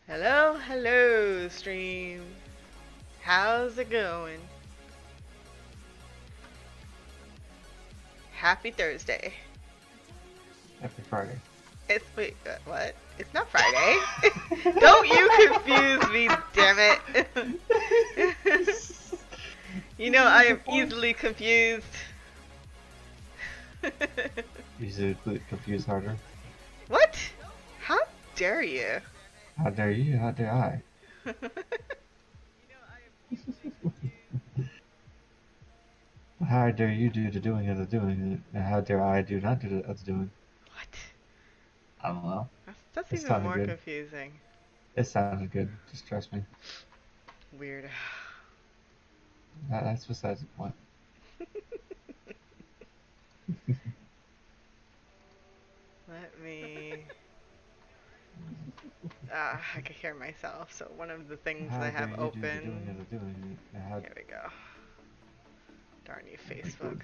Hello, hello, stream. How's it going? Happy Thursday. Happy Friday. It's wait, what? It's not Friday. Don't you confuse me, damn it. You know I am easily confused. Easily confused harder. What? How dare you? How dare you? How dare I? How dare you do the doing of the doing, and how dare I do not do the doing? What? I don't know. That's It even sounded more good. confusing. It sounded good. Just trust me. Weird. That's besides the point. Let me. I can hear myself. So one of the things How I dare have you do the doing of open. the doing, and how Here we go. Darn you, Facebook.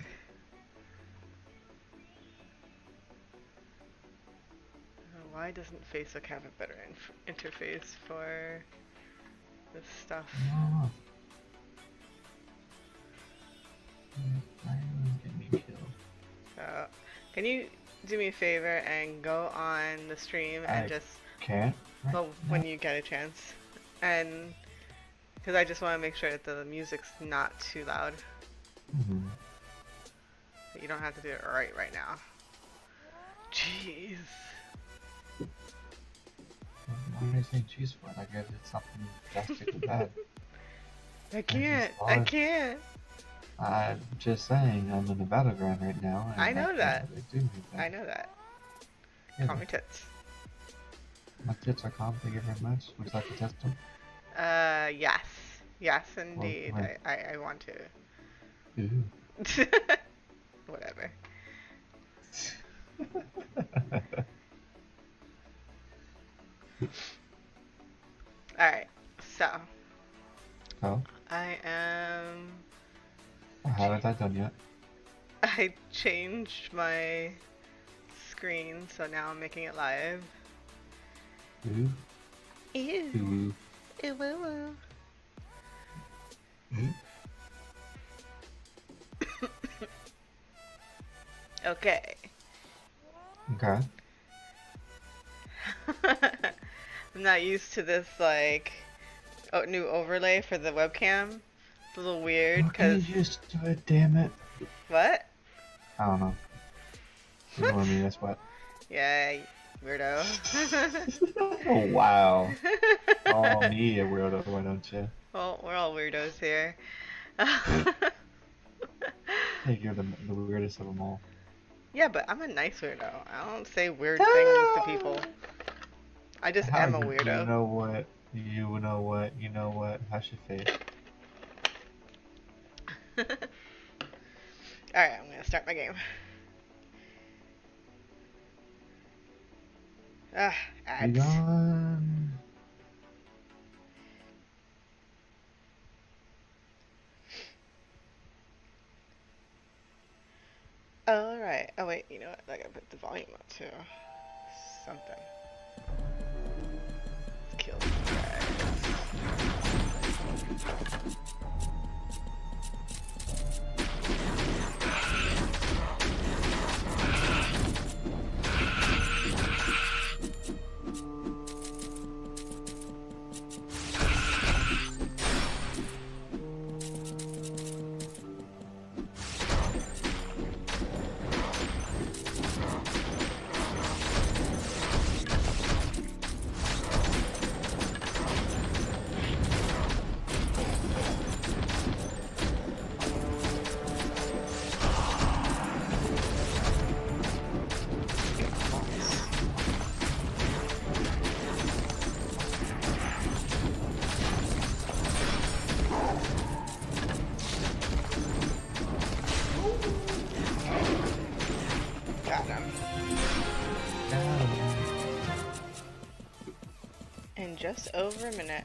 Why doesn't Facebook have a better interface for this stuff? no. Why get me killed? So, can you do me a favor and go on the stream and I just, can't. Right well, now. when you get a chance, and because I just want to make sure that the music's not too loud. Mm-hmm. But you don't have to do it right now. Jeez. What are you saying cheese for? Like I did something drastically bad. I can't. I'm just saying, I'm in the battleground right now, and I know can't that. really do anything. I know that. Yeah, Call me tits. my tits are calm, thank you very much. Would you like to test them? Yes. Yes, Well, indeed. right. I want Ooh. to. Whatever. Alright, so. Oh, I am. I haven't I done yet? I changed my screen, so now I'm making it live. Ooh. Ew. Ooh. Ew, woo, Ooh. Okay. Okay. I'm not used to this, like, new overlay for the webcam. It's a little weird, Okay, because. just do it, damn it. What? I don't know. What? Ignore me, that's what. Yeah, weirdo. Oh, wow. Call me a weirdo, why don't you? Well, we're all weirdos here. Hey, you're the weirdest of them all. Yeah, but I'm a nice weirdo. I don't say weird things to people. I just How am a you weirdo. know what? You know what? You know what? Hush your face. Alright, I'm gonna start my game. Ah, Be ads. gone. Alright. Oh, wait, you know what? I gotta put the volume up too. Something. Let's kill these guys. Got him. In just over a minute.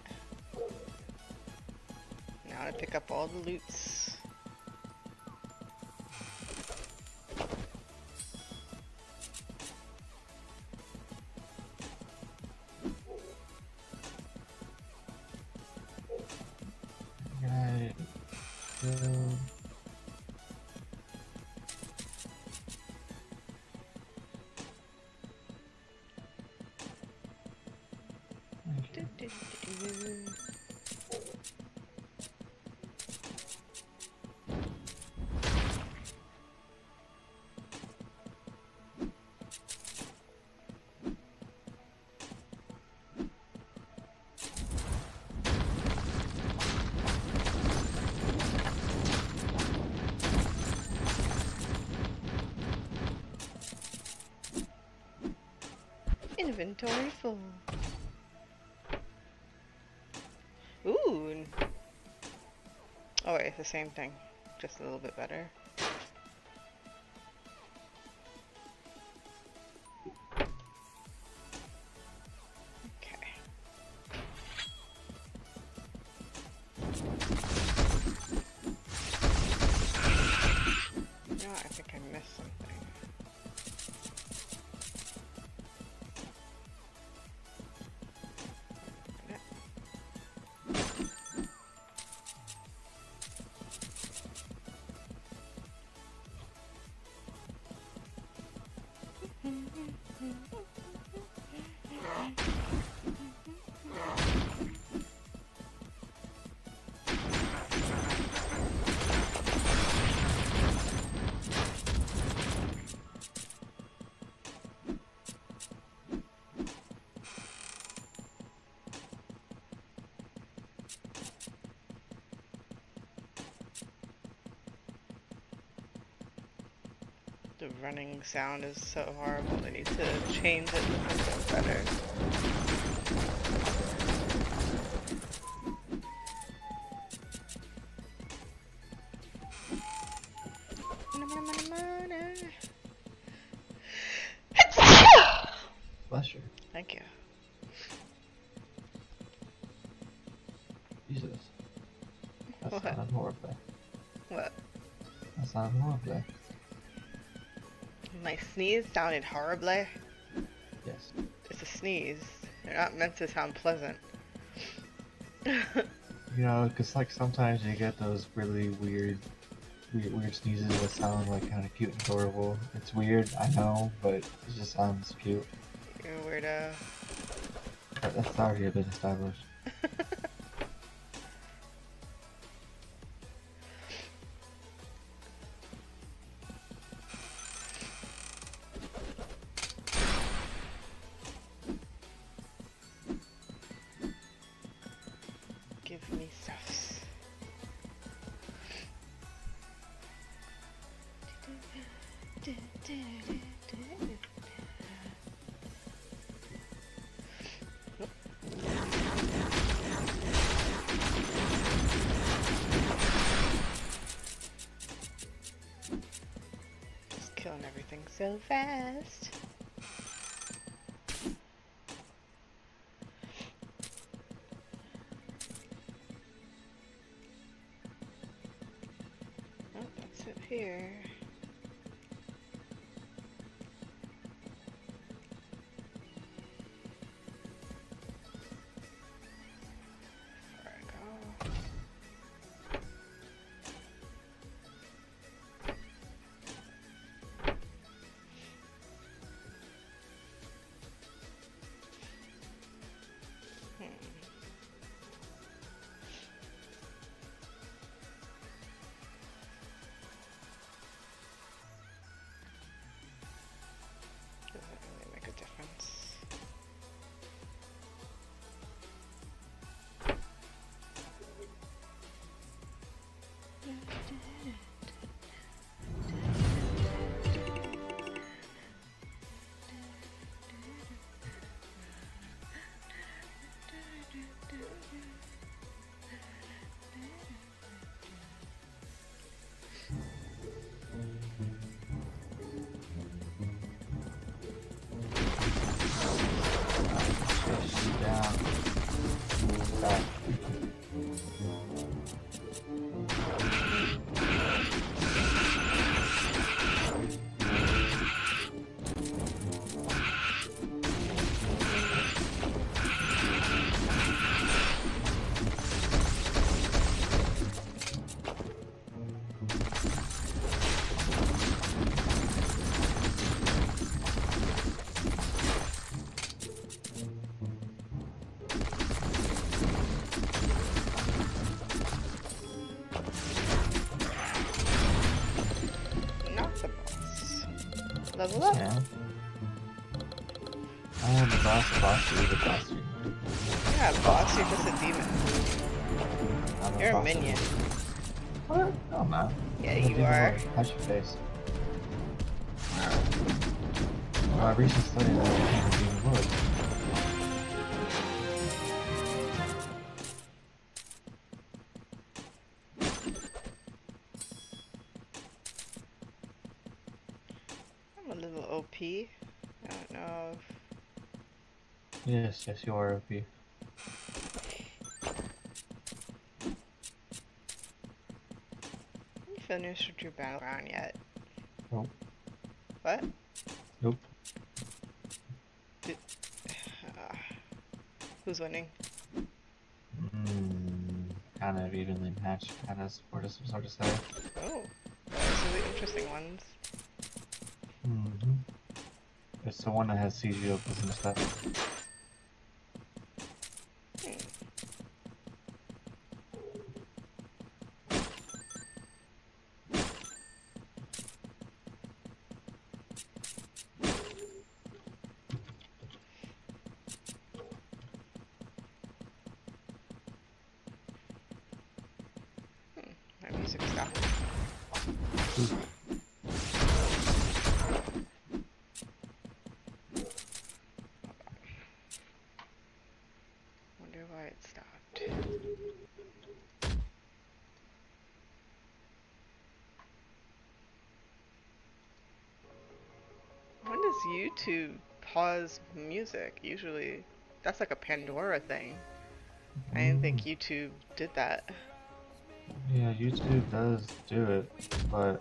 Now to pick up all the loots. Inventory full. Ooh. Oh wait, it's the same thing, just a little bit better. Okay. You know what? I think I missed something. The running sound is so horrible. They need to change it to something better. Bless you. Thank you. Jesus. That What? sounded horrible. What? That sounded horrible. My sneeze sounded horribly. Yes. It's a sneeze. They're not meant to sound pleasant. You know, because like sometimes you get those really weird sneezes that sound like kind of cute and adorable. It's weird, I know, but it just sounds cute. You're a weirdo. That's already been established. Give me stuffs. Just killing everything so fast. Oh, that's it here. Before I go. Does that really make a difference? Chase you down. Back. Level up. Yeah. I am the boss, you the boss. You're not a boss, you're just a demon. I'm You're a boss. minion. What? No, I'm not. Yeah, I'm a you demon are. lord. How's your face? My recent study that I became a demon lord. I'm a little OP. I don't know if... Yes, yes, you are OP. You finished with your battleground yet? Nope. What? Nope. Did... who's winning? Kind of evenly matched, kind of sort of say. Oh, those are the interesting ones. It's the one that has CG opens and stuff. My music stopped. Wonder why it stopped. When does YouTube pause music? Usually, that's like a Pandora thing. I didn't think YouTube did that. Yeah, YouTube does do it, but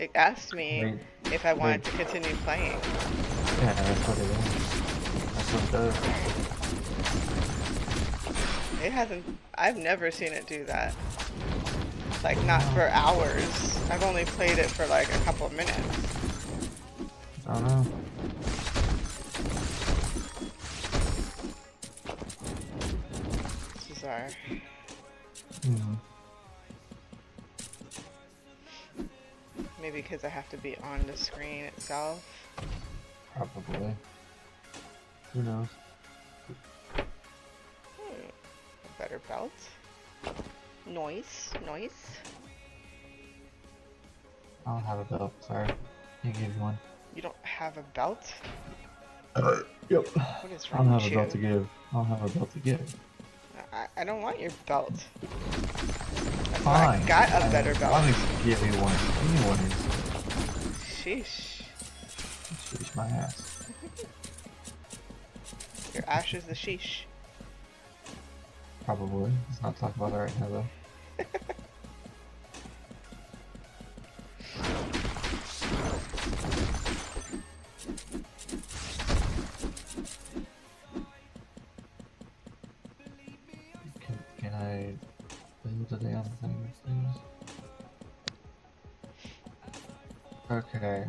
It asked me if I wanted to continue playing. Yeah, that's what it is. That's what it does. It hasn't. I've never seen it do that. Like, not for hours. I've only played it for like a couple of minutes. I don't know. It's bizarre. Maybe because I have to be on the screen itself. Probably. Who knows? A better belt. Noise. I don't have a belt, sorry. Can't give you one. You don't have a belt? Yep. What is I wrong don't with have a you? belt to give. I don't have a belt to give. I don't want your belt. Fine. I got a better belt. Let me give you one. Give me one. Sheesh. Sheesh my ass. Your ash is the sheesh. Probably. Let's not talk about that right now though. Can I build the damn thing, please? Okay.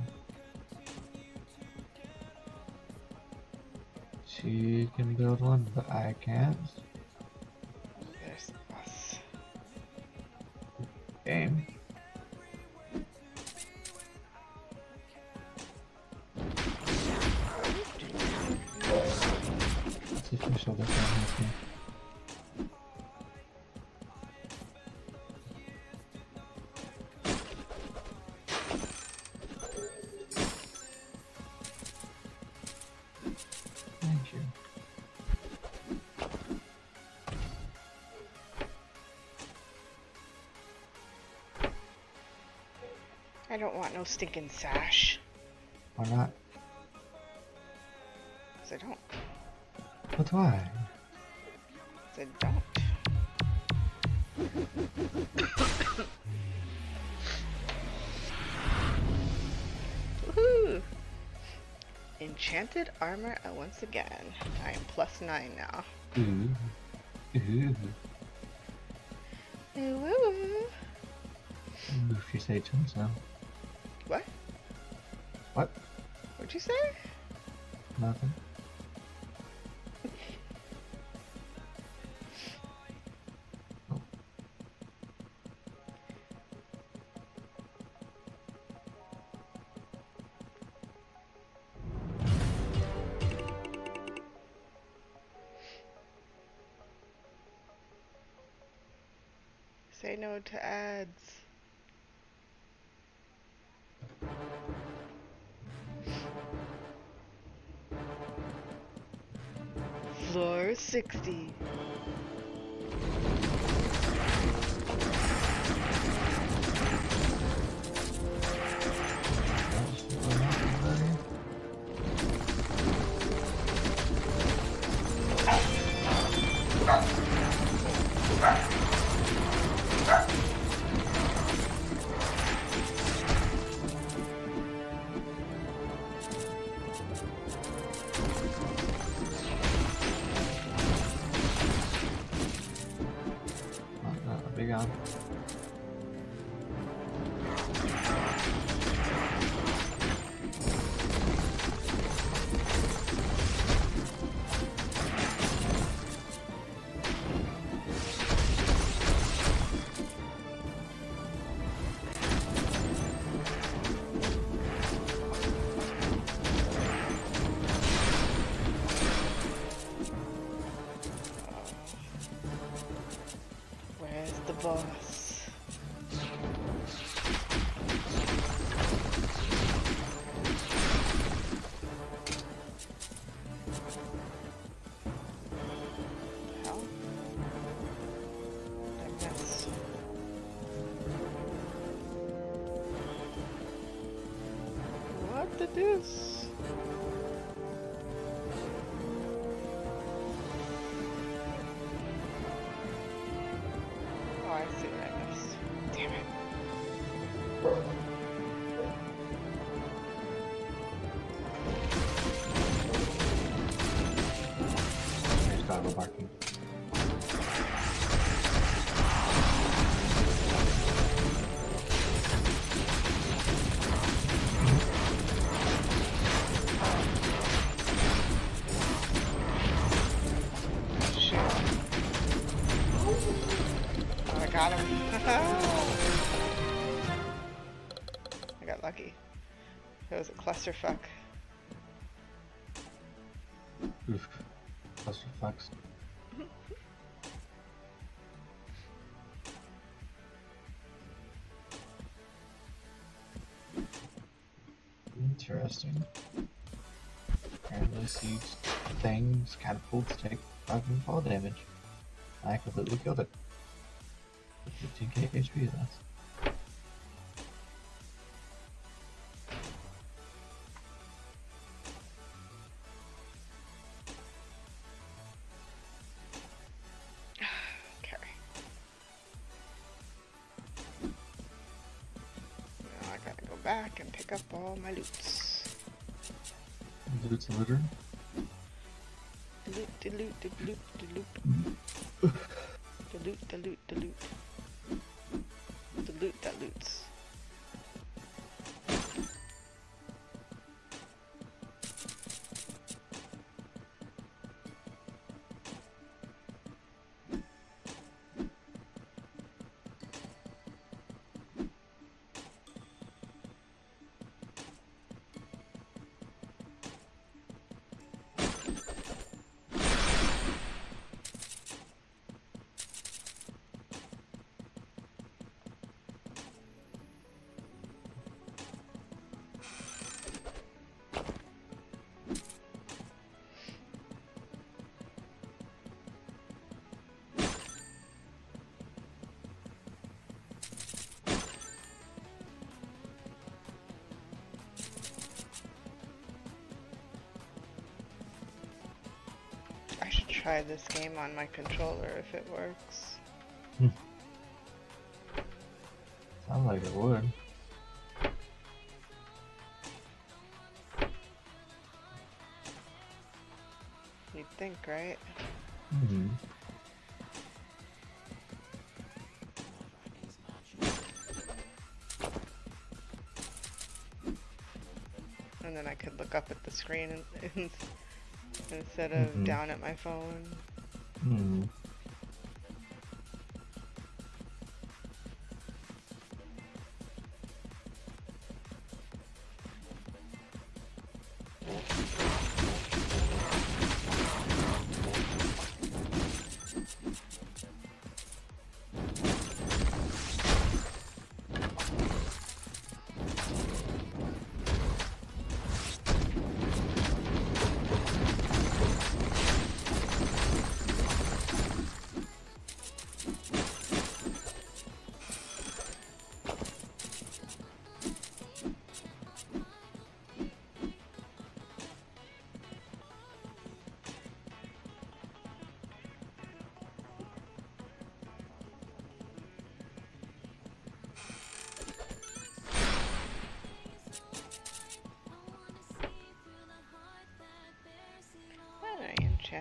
She can build one, but I can't. There's us. Game. Let's see if I show this one. Thank you. I don't want no stinking sash. Why not? 'Cause I don't. But why? 'Cause I don't. Woohoo! Enchanted armor once again. I am +9 now. Ooh. Ooh. Ooh. If you say chunks now. What? What? What'd you say? Nothing. Say no to ads. Floor 60. Big on. Where's the boss? Hell? I miss. What the deuce? Oh, I see what I missed. Damn it. There's doggo barking. Shit. Oh, I got him. I got lucky. It was a clusterfuck. Oof. Clusterfucks. Interesting. Apparently siege things, catapults take fucking fall damage. I completely killed it. 15k HP, that's. Okay. Now I gotta go back and pick up all my loots. Loot's a looter. Loot, de loot, de loot, de loot. The loot, the loot, the loot. The loot that loots. I should try this game on my controller if it works. Sounds like it would. You'd think, right? Mm-hmm. And then I could look up at the screen instead of down at my phone. Mm-hmm.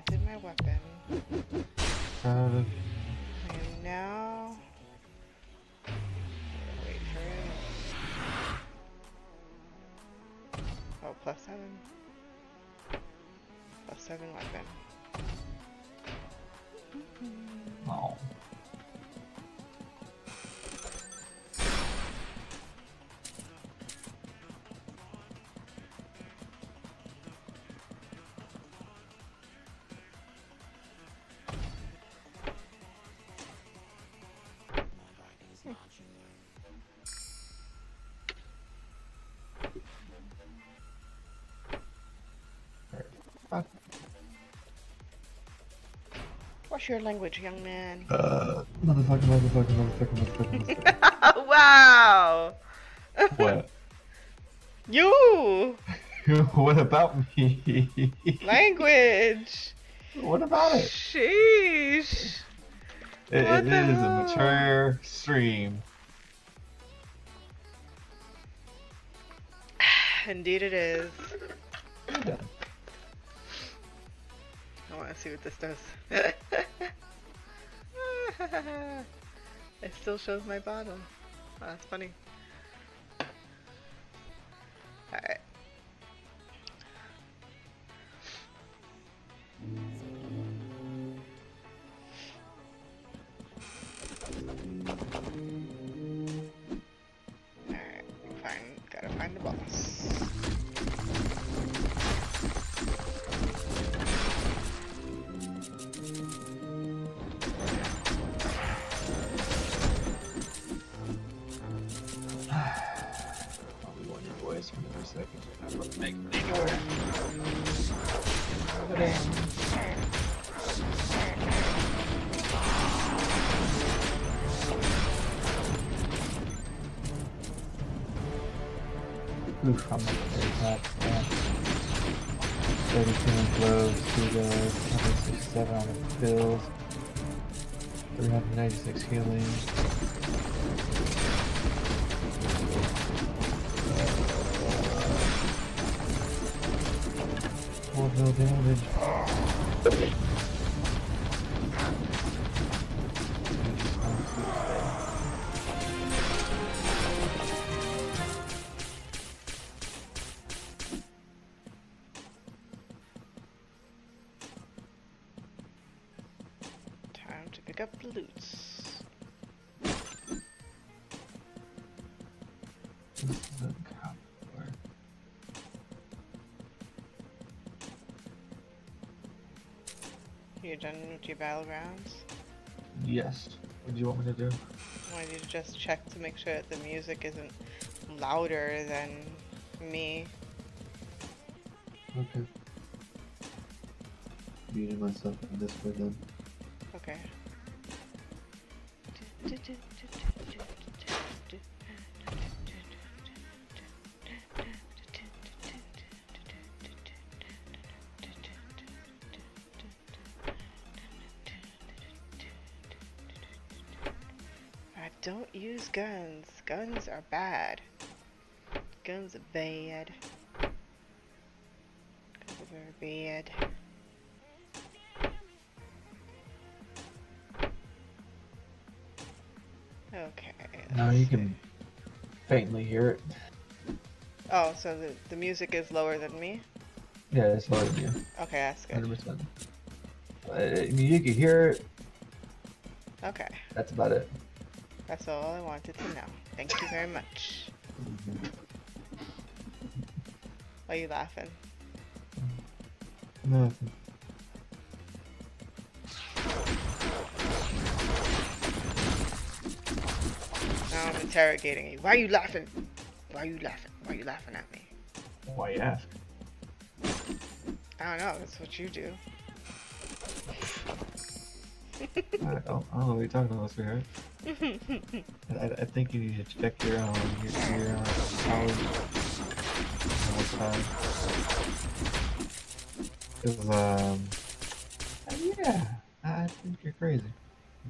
planted my weapon. Uh, And now... wait for it. Oh, +7. +7 weapon. oh. What's your language, young man? Motherfucker. Wow! What? You! What about me? Language! What about it? Sheesh! What It the is a hell? mature stream. Indeed it is. You're done. I want to see what this does. It still shows my bottom. Oh, that's funny. Alright. Alright, gotta find the boss. I'll be one of your boys for another second. I'm gonna make me go. Oof, I'm not very top. 32 in blows, 2 guards, 167 on the pills, 396 healing. 4 mil damage. Time to pick up the loots. This is a copper. You done with your battlegrounds? Yes. What do you want me to do? I want you to just check to make sure that the music isn't louder than me. Okay. Muting myself in Discord then. Okay. Don't use guns. Guns are bad. Guns are bad. Guns are very bad. Okay. Now you can faintly hear it. Oh, so the music is lower than me? Yeah, it's lower than you. Okay, that's good. 100%. I mean, you can hear it. Okay. That's about it. That's all I wanted to know. Thank you very much. Why are you laughing? Nothing. Now I'm interrogating you. Why are you laughing? Why are you laughing? Why are you laughing at me? Why you ask? I don't know. That's what you do. I don't know what you're talking about, sweetheart. I think you need to check your college one time. Cause yeah, I think you're crazy.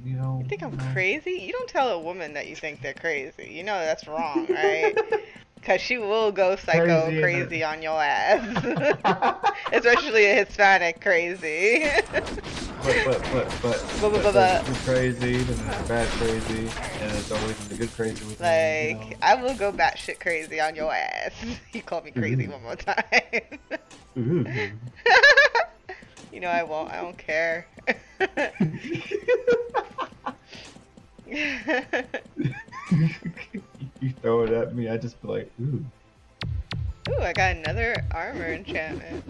You know. You think I'm crazy? You don't tell a woman that you think they're crazy. You know that's wrong, right? Cause she will go psycho crazy on your ass. but Especially a Hispanic crazy. there's the good crazy, and there's the bad crazy, and it's always the good crazy with me, you know. Like, I will go batshit crazy on your ass. You call me crazy one more time. Ooh. You know I won't. I don't care. You throw it at me, I just be like, ooh. Ooh, I got another armor enchantment.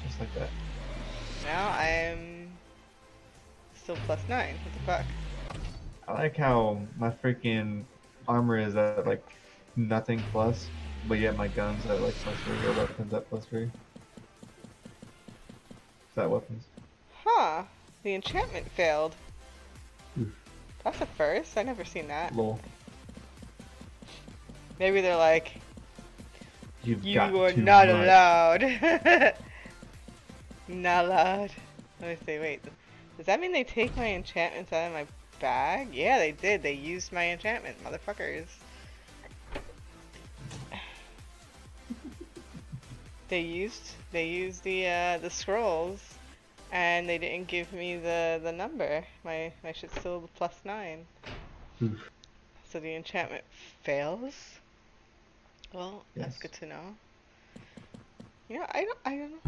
Just like that. Now I'm still +9. What the fuck? I like how my freaking armor is at like nothing plus, but yet my gun's at like +3 or weapons at +3. Is that weapons? Huh. The enchantment failed. Oof. That's a first. I never seen that. Lol. Maybe they're like, You are not allowed. Not allowed. Let me see, wait. Does that mean they take my enchantments out of my bag? Yeah, they did. They used my enchantment, motherfuckers. They used the scrolls, and they didn't give me the number. My shit's still +9. Oof. So the enchantment fails. Well, Yes. that's good to know. You know, I don't know.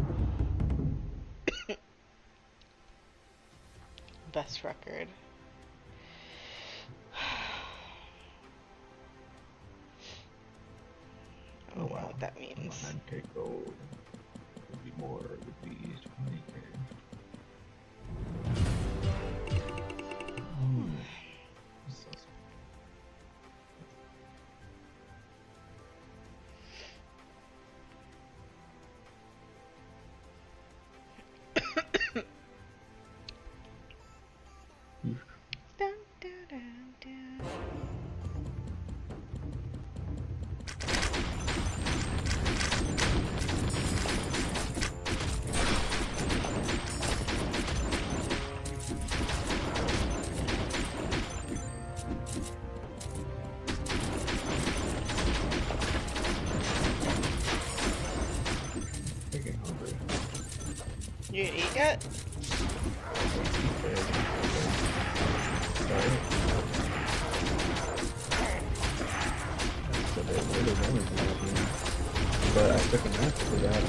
Best record. I don't know what that means. 9K gold. Would be more. Would be 20K. Dun, dun, dun, dun. Freaking hungry. You didn't eat yet? But I took a nap for that.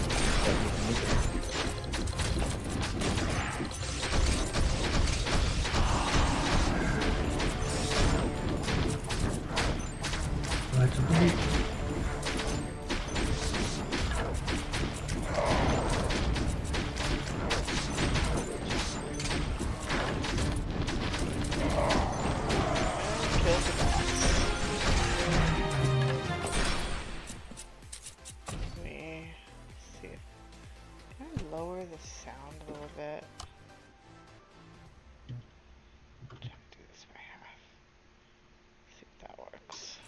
Kill the boss. Let me see if can I lower the sound a little bit. Try to do this by half. See if that works.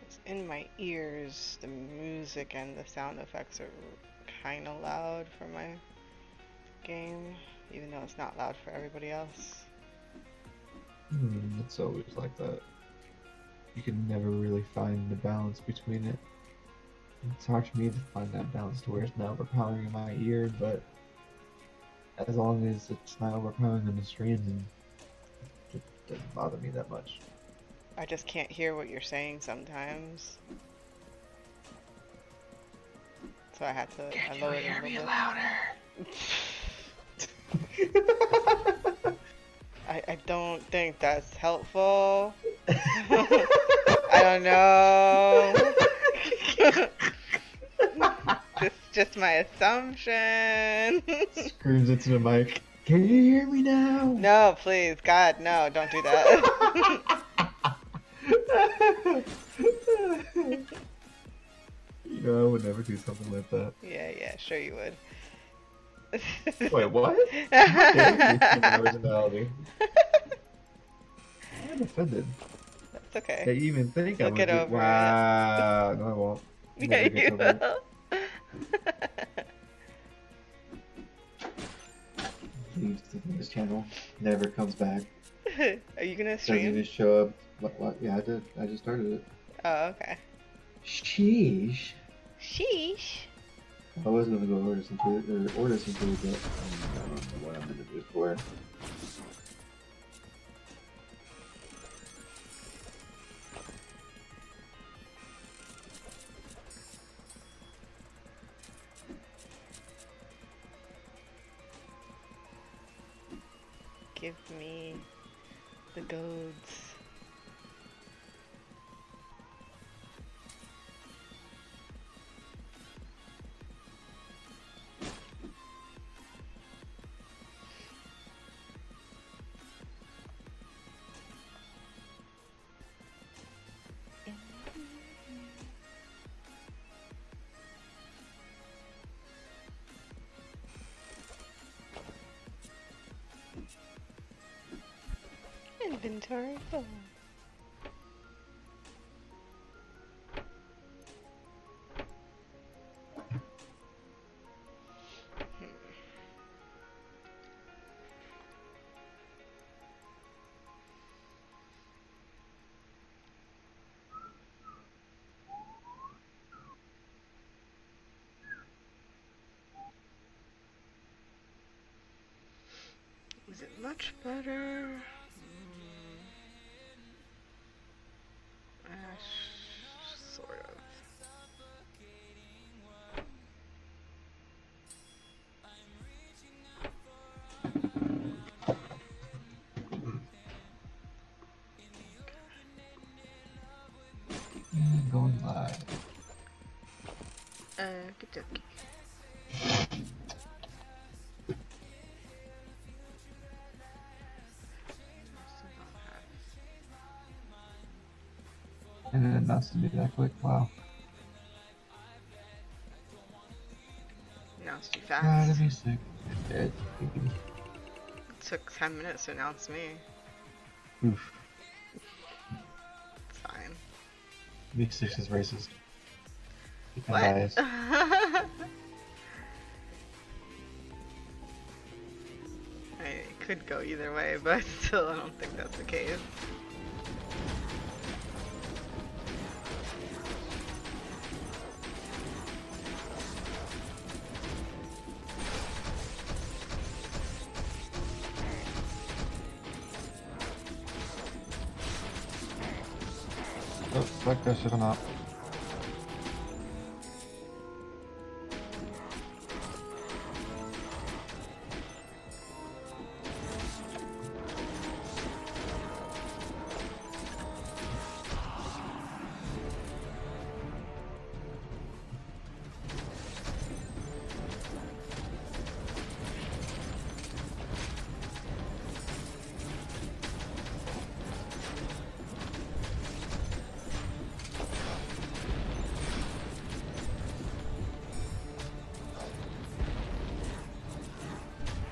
It's in my ears. The music and the sound effects are kind of loud for my game, even though it's not loud for everybody else. It's always like that. You can never really find the balance between it. It's hard for me to find that balance to where it's not overpowering in my ear, but as long as it's not overpowering on the stream, then it doesn't bother me that much. I just can't hear what you're saying sometimes. So I had to lower it a little bit. I don't think that's helpful. I don't know. Just my assumption. Screams into the mic. Can you hear me now? No, please, God, no, don't do that. You know, I would never do something like that. Yeah, sure you would. Wait, what? Yeah, originality. I'm offended. That's okay. That you even think I Look would it do. over Wow, no, I won't. Yeah, Never you gets over it. will. Leaves this channel, never comes back. Are you gonna Doesn't stream? even show up. What? Yeah, I did. I just started it. Oh, okay. Sheesh. Sheesh. I was gonna go order some food, or order some food, but I don't know what I'm gonna do for it. Give me the goads. Inventory full. Is it much better? Sort of. Going live. Good dokie. And then announced to be that quick. Wow. Announced you Gotta fast. be sick. Dead. It took 10 minutes to announce me. Oof. It's fine. V6 is racist. What? Biased. It could go either way, but still I don't think that's the case. Oh, fuck that shit, I'm out.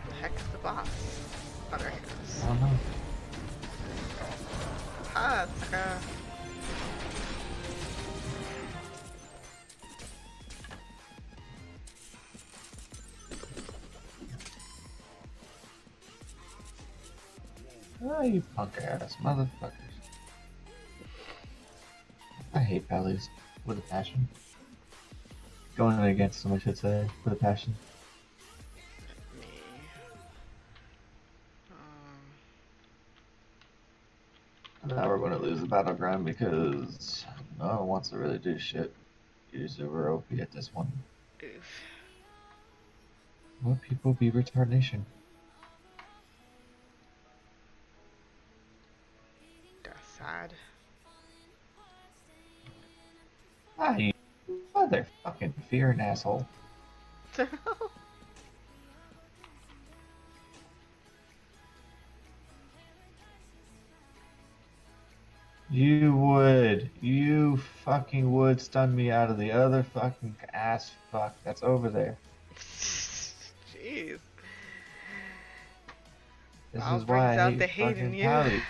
The heck is the boss? Oh, there he goes. I don't know. Ah, sucker. Oh, you punk ass motherfuckers. I hate pallies with a passion. Going against them, I should say, with a passion. Me. Now we're going to lose the battleground because no one wants to really do shit. You're super OP at this one. Oof. What people be retardation? That's sad. Ah, you motherfucking fearing asshole. You fucking would stun me out of the other fucking ass fuck that's over there. Jeez. This Wow, is why brings I out hate the hate in fucking you. pallies.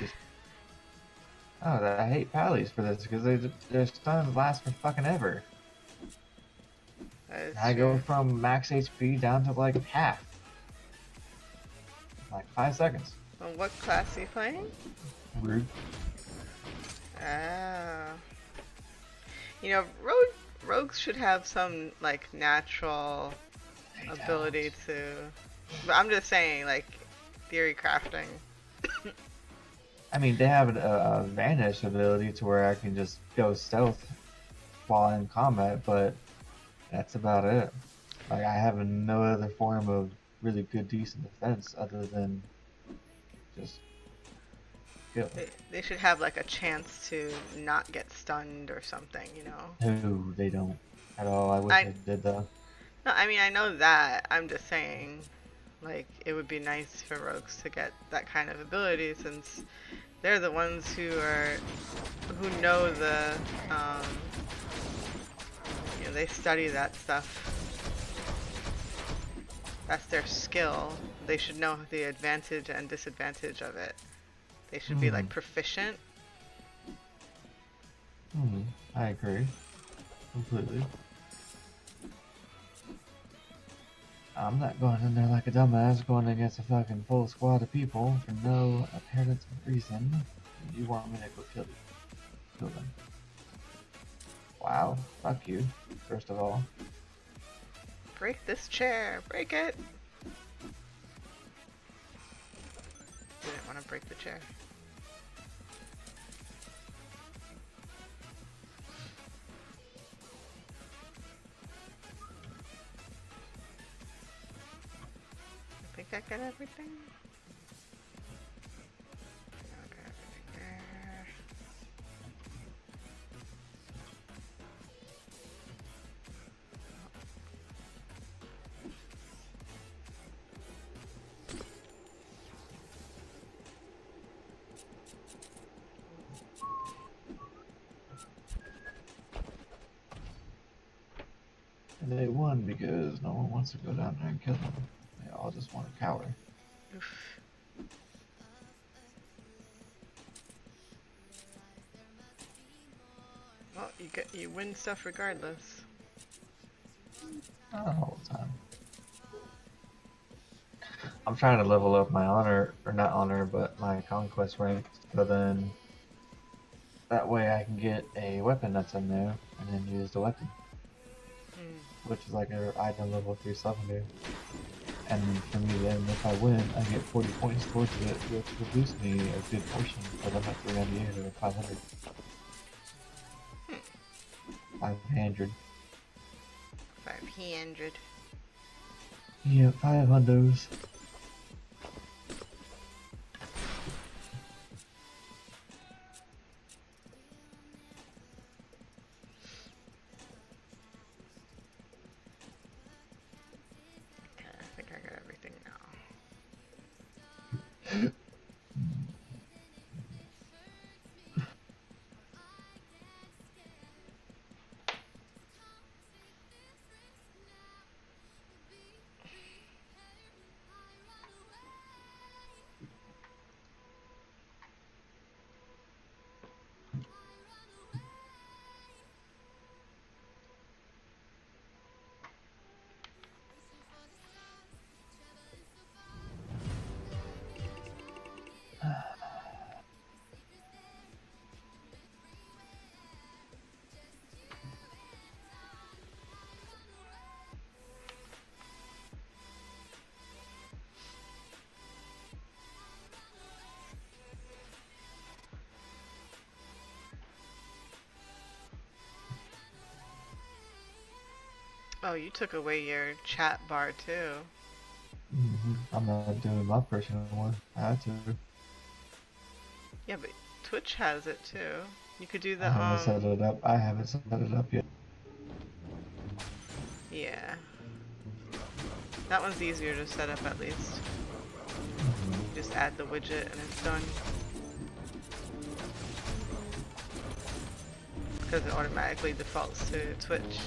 Oh, I hate pallies for this because their stuns last for fucking ever. That is I true. go from max HP down to like half. Like 5 seconds. Well, what class are you playing? Root. Ah. You know, rogues should have some, like, natural They ability don't. to... But I'm just saying, like, theory crafting. I mean, they have a vanish ability to where I can just go stealth while in combat, but that's about it. Like, I have no other form of really good, decent defense other than just kill. They should have, like, a chance to not get stunned or something, you know? No, they don't at all. I wish I, I did though. no, I mean, I know that. I'm just saying, like, it would be nice for rogues to get that kind of ability since they're the ones who know the, um, you know, they study that stuff. That's their skill. They should know the advantage and disadvantage of it. They should be Hmm. like proficient. I agree completely. I'm not going in there like a dumbass going against a fucking full squad of people for no apparent reason. You want me to go kill them. Wow, fuck you, first of all. Break this chair. Break it. Didn't want to break the chair. I think I got everything. I got everything there. And they won because no one wants to go down there and kill them. They all just want to cower. Oof. Well, you win stuff regardless. Not all the time. I'm trying to level up my honor, or not honor, but my conquest rank, so then that way I can get a weapon that's in there and then use the weapon, Mm. which is like an item level 370. And for me then, if I win, I get 40 points towards it, which will boost me a good portion, but I'm at 398 or 500. 500. 500. Yeah, 500. Okay, I think I got everything now. Oh, you took away your chat bar too. I'm not doing my personal one. I had to. Yeah, but Twitch has it too. You could do I the haven't set it up. I haven't set it up yet. yeah. That one's easier to set up at least. You just add the widget and it's done. Because it automatically defaults to Twitch.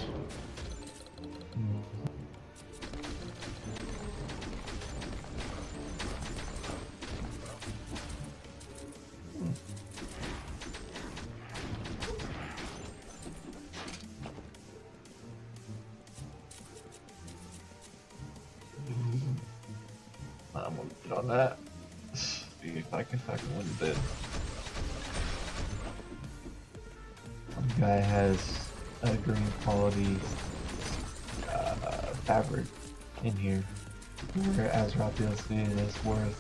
I'm gonna get on that. see if I can fucking win the bid. One guy has a green quality fabric in here, where Azeroth DLC is worth,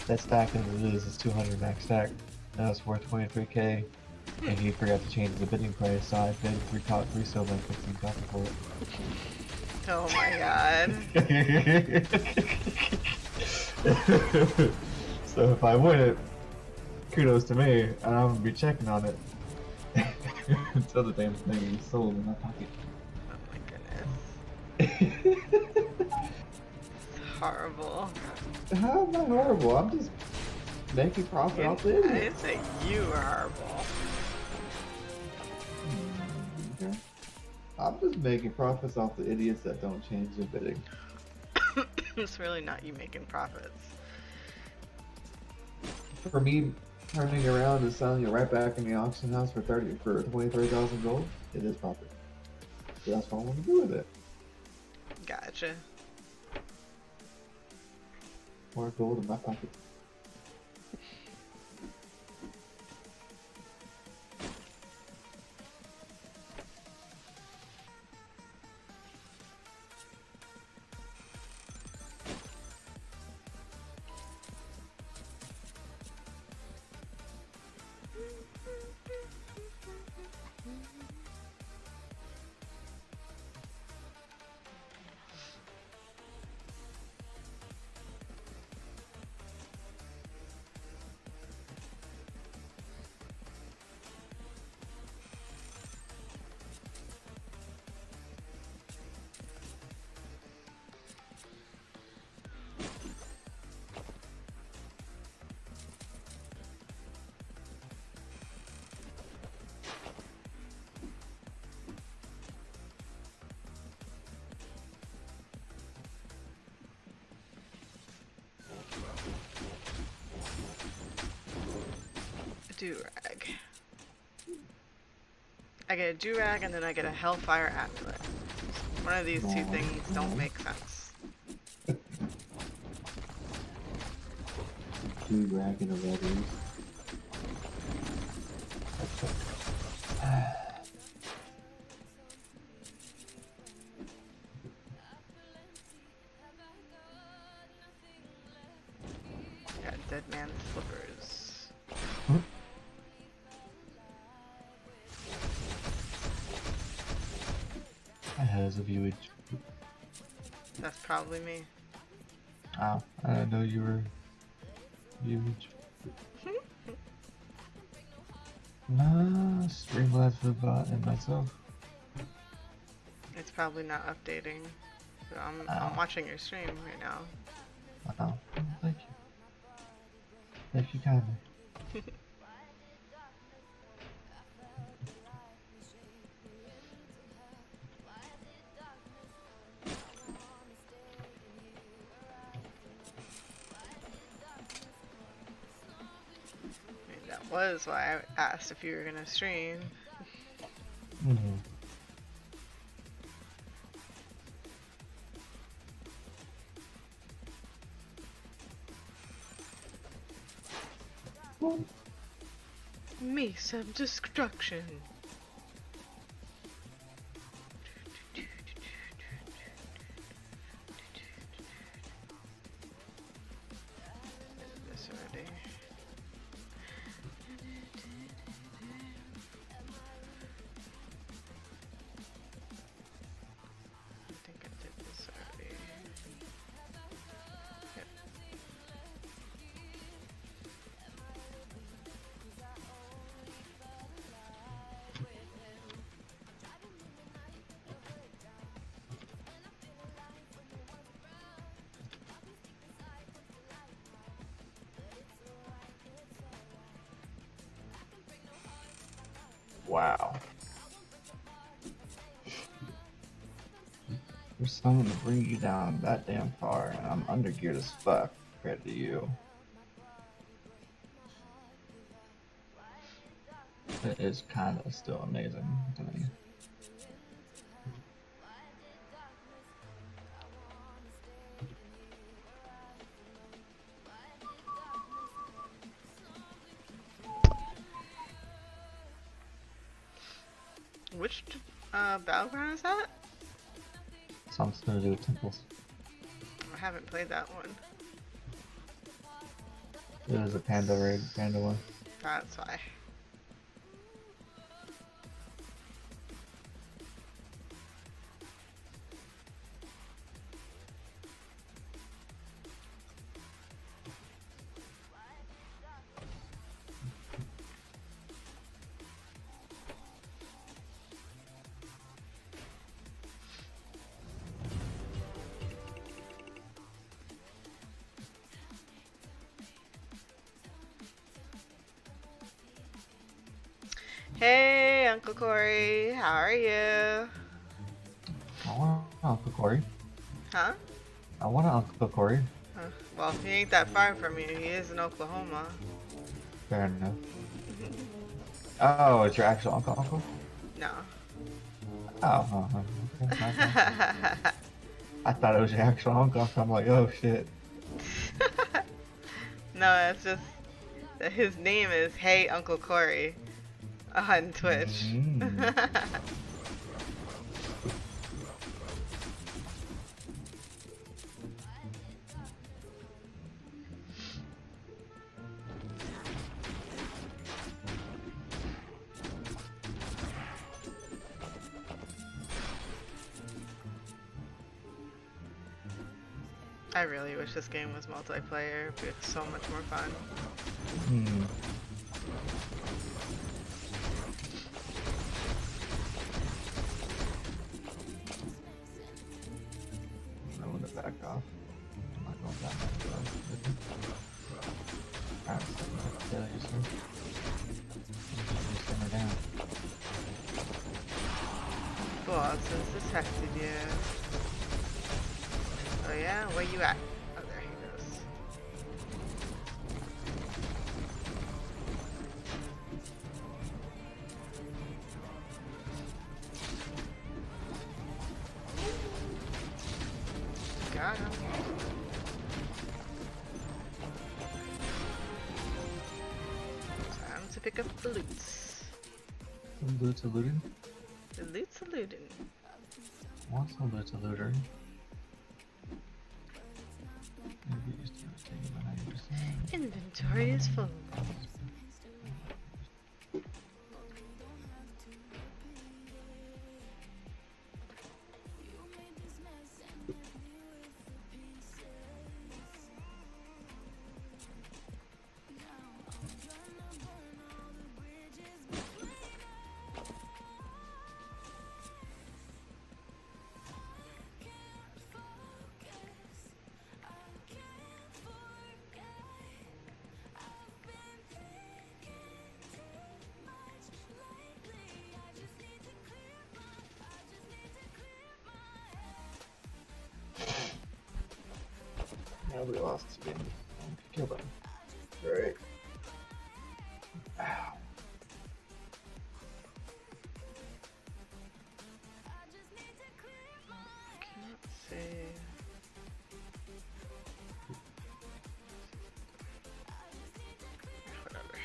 that stack as it is 200 max stack. That was worth 23k, and he forgot to change the bidding price, so I bid 3 silver and 15 copper for it. Oh my god. So if I win it, kudos to me, and I'm gonna be checking on it until the damn thing is sold in my pocket. Oh my goodness. It's horrible. How am I horrible? I'm just making profit off the I idiot. didn't say you were horrible. Okay. I'm just making profits off the idiots that don't change their bidding. It's really not you making profits. For me, turning around and selling it right back in the auction house for 23,000 gold, it is profit. So that's what I want to do with it. Gotcha. More gold in my pocket. Do-rag. I get a do-rag and then I get a hellfire amulet. One of these two things don't make sense. Do-rag and a red leaf. Got dead man's slippers. My head is a viewage. That's probably me. Oh, I didn't know you were viewage. Nah, Streamlabs for the bot and myself. It's probably not updating. So I'm watching your stream right now. Oh, thank you. Thank you kindly. That was why I asked if you were gonna stream. Mm-hmm. Me some destruction. This already. I think I did this already. Yep. Wow. For someone to bring you down that damn far, and I'm undergeared as fuck compared to you. It is kind of still amazing to me. Which battleground is that? Something to do with temples. I haven't played that one. It was a panda raid, panda one. That's why. Hey, Uncle Corey, how are you? I want Uncle Corey. Huh? I want Uncle Corey. Well, he ain't that far from you. He is in Oklahoma. Fair enough. Oh, it's your actual uncle? No. Oh, okay, my bad. I thought it was your actual uncle. So I'm like, oh shit. No, it's just that his name is Hey Uncle Corey on Twitch. Mm. I really wish this game was multiplayer. It'd be so much more fun. Hmm. I want to back off. I'm not going down that road. Alright, so kill you, sir. Just simmer down. Cool, since detected you. Oh yeah? Where you at? Oh, there he goes. Got him. Time to pick up the loots. Some boots of looting? The loot's a lootin'. I want some boots of looting. Maybe just do a thing about 90%. Inventory is full. Nobody lost spin. Kill them. Great. Ow. Can't see. Whatever.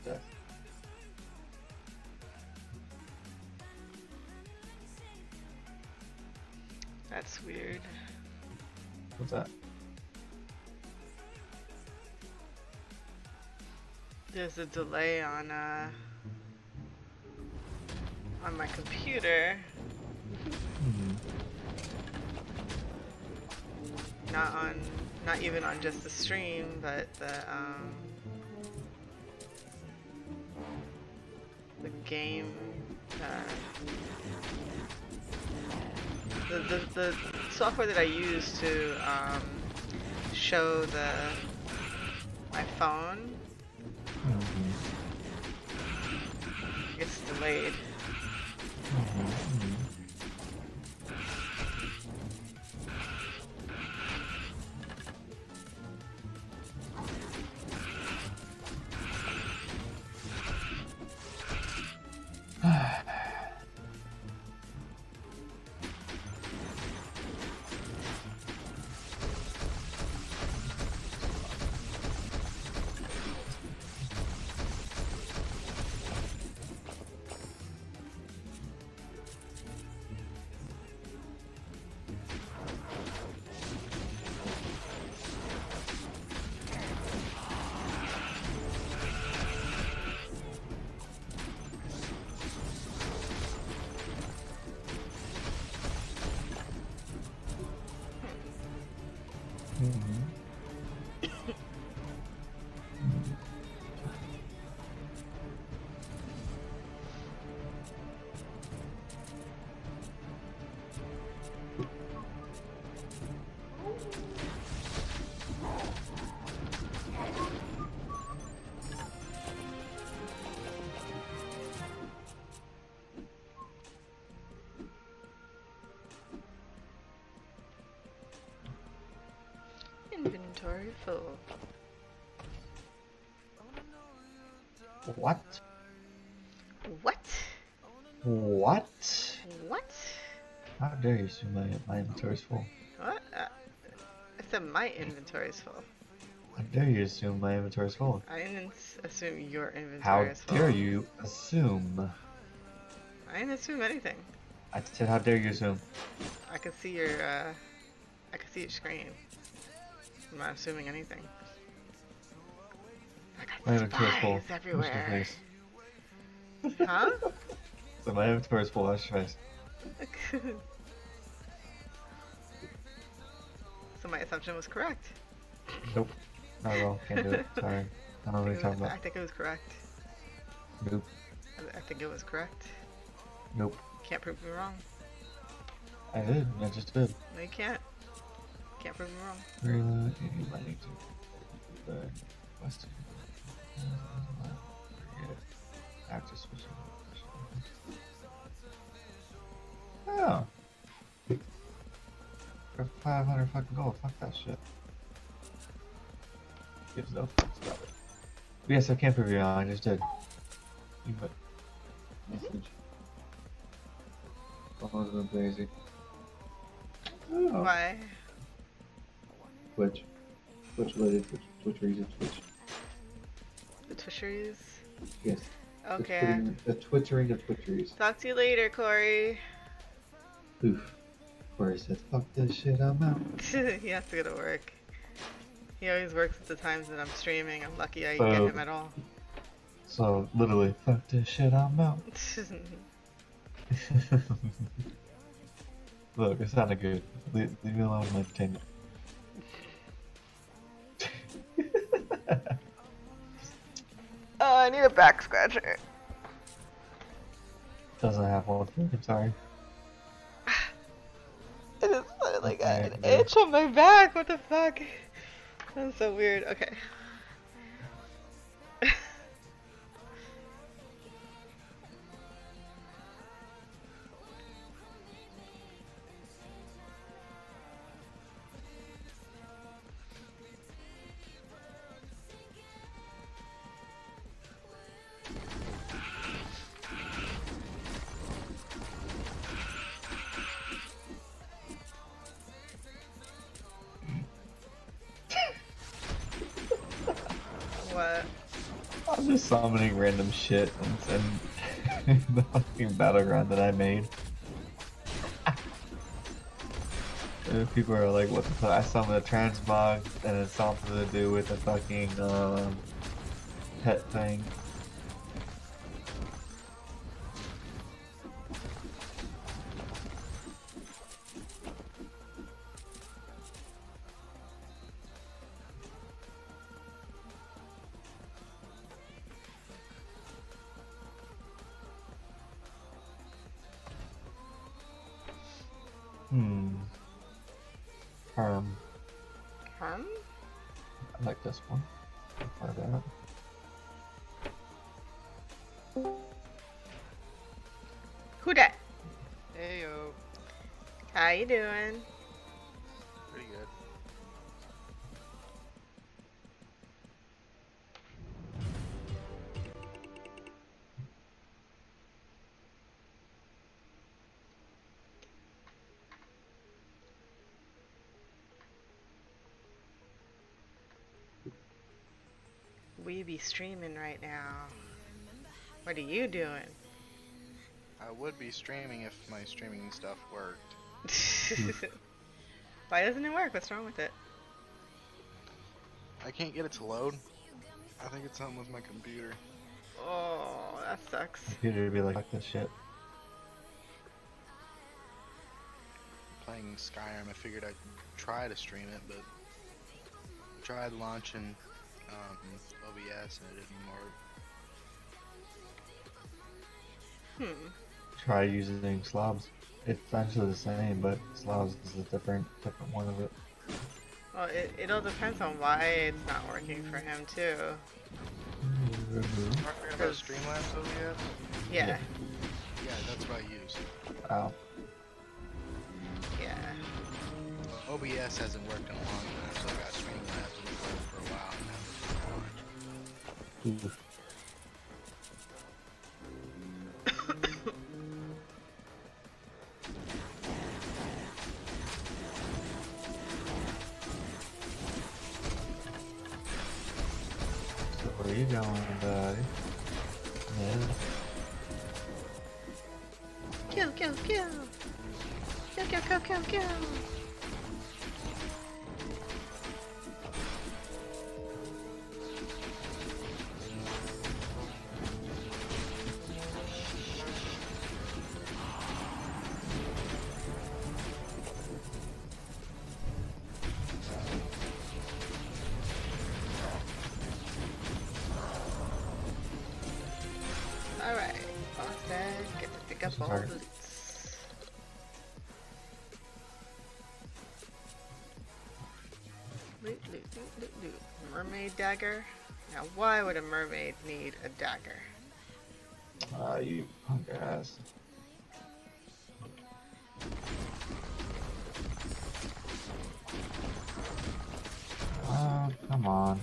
death. That's weird. What's that? There's a delay on my computer. Not even on just the stream, but the game, the software that I use to show my phone gets delayed. Inventory full. What? What? What? What? How dare you assume my inventory's full? What? I said my inventory is full. How dare you assume my inventory's full? I didn't assume your inventory How is full. dare you assume? I didn't assume anything. I said, how dare you assume? I can see your screen. I'm not assuming anything. I My got inventory's full. spies everywhere. Face. Huh? So my inventory's full. Watch your face. So my assumption was correct. Nope. Not at all. Can't do it. Sorry. I don't know what you're talking about. I think it was correct. Nope. I think it was correct. Nope. Can't prove me wrong. I did. I just did. No, you can't. Can't prove me wrong. Really? You might need to. The Western. Forget it. Active switching. Oh. For 500 fucking gold. Fuck that shit. Gives no fucks about it. But yes, I can't prove you wrong. I just did. You put message. Oh, it's crazy. Oh. Why? Twitch. Twitch related. Twitch reason. Twitch. The Twitcheries? Yes. Okay. The twittering of Twitcheries. Talk to you later, Corey. Oof. Corey said, fuck this shit, I'm out. He has to go to work. He always works at the times that I'm streaming. I'm lucky I get him at all. So, literally, fuck this shit, I'm out. Look, it sounded good. Leave me alone with my entertainment. Oh, I need a back scratcher. Doesn't have one. I'm sorry. I just suddenly got an itch on my back. What the fuck? That's so weird. Okay. I'm just summoning random shit and the fucking battleground that I made. And people are like, what the fuck? I summoned a transmog and it's something to do with the fucking pet thing. Herm. Herm? I like this one. Try that. Who dat? Hey yo, How you doing? pretty good. We be streaming right now. What are you doing? I would be streaming if my streaming stuff worked. Why doesn't it work? What's wrong with it? I can't get it to load. I think it's something with my computer. Oh, that sucks. Computer would be like, fuck this shit. Playing Skyrim, I figured I'd try to stream it, but I tried launching OBS and it didn't work. Try using slobs. It's actually the same, but slobs is a different one of it. Well, it all depends on why it's not working for him too. Talking about Streamlabs OBS? Yeah. Yeah, that's what I use. Ow. Yeah. Well, OBS hasn't worked in a long time, so I got Streamlabs and it's worked for a while now. Ooh. So where are you going, buddy? Yeah. Kill, kill, kill. Kill, kill, kill, kill, kill. Alright, boss bag, get to pick up all the loot. Loot, loot, loot, loot, loot. Mermaid dagger? Now why would a mermaid need a dagger? You punk ass. Oh, come on.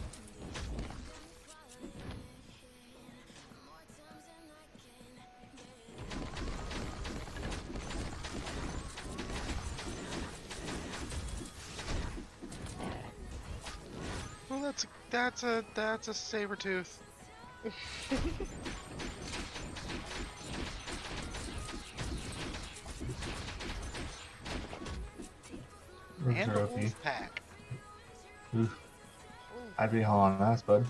Well, that's a saber tooth. And a Trophy. wolf pack. Oof. I'd be hauling ass, bud.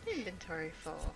Inventory full.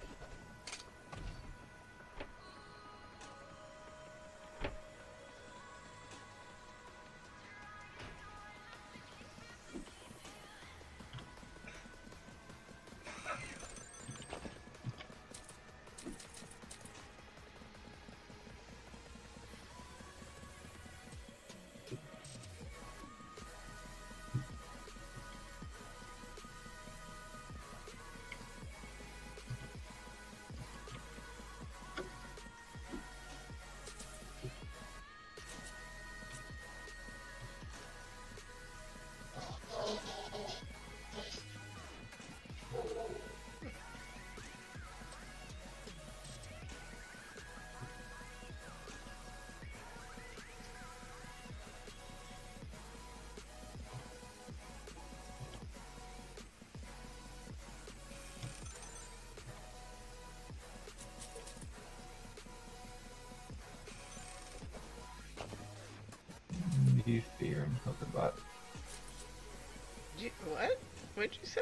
What? What'd you say?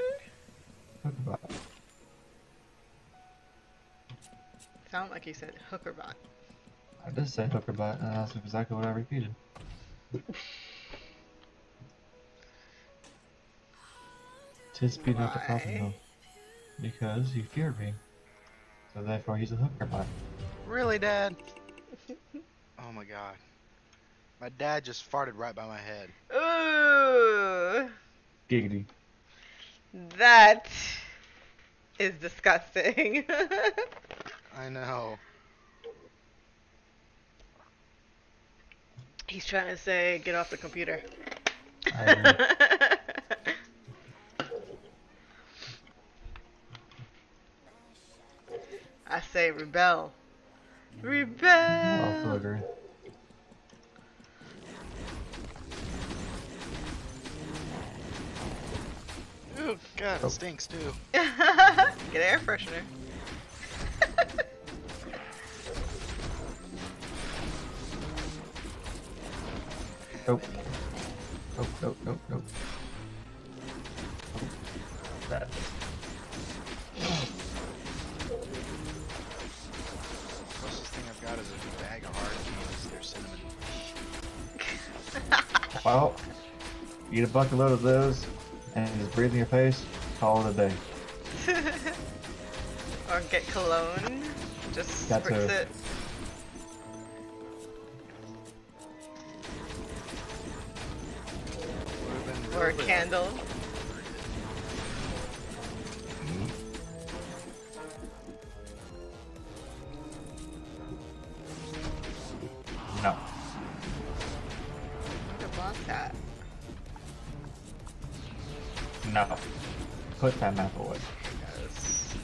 Hookerbot. Sound like you said hookerbot. I just said hookerbot, and that's exactly what I repeated. Tis speed not the problem Why? though, because he feared me, so therefore he's a hookerbot. Really, Dad? Oh my god. My dad just farted right by my head. Ooh, Giggity. that is disgusting. I know. He's trying to say, get off the computer. I agree. I say, rebel. I also Rebel. agree. Ooh, god, Oh. it stinks too. Get air freshener. Nope. Nope, nope, nope, nope. That. Closest thing I've got is a bag of hard candies. They're cinnamon. Well, eat a bucket load of those, and just breathe in your face, call it a day. Or get cologne. Just That spritz too. it. Would've been Or a really candle. No. Look at boss hat. No. Put that map away. Yes.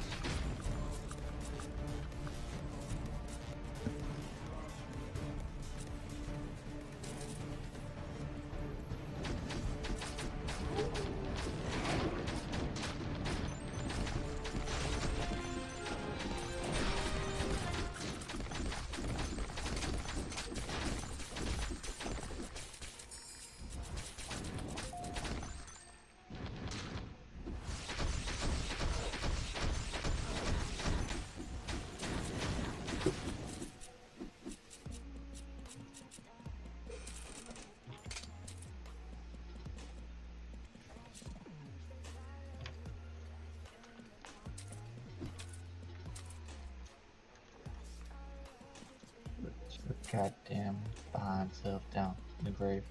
Goddamn behind himself down in the grave.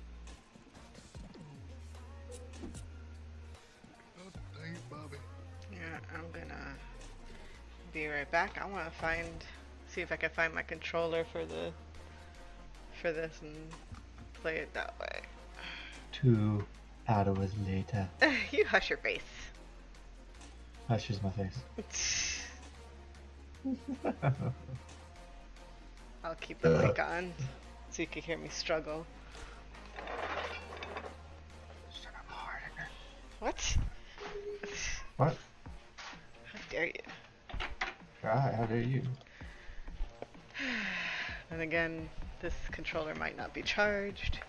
Oh, dang it, Bobby. Yeah, I'm gonna be right back. I wanna see if I can find my controller for this and play it that way. 2 hours later. You hush your face. That's just my face. I'll keep the mic on so you can hear me struggle. What? What? How dare you? Right, how dare you? And again, this controller might not be charged.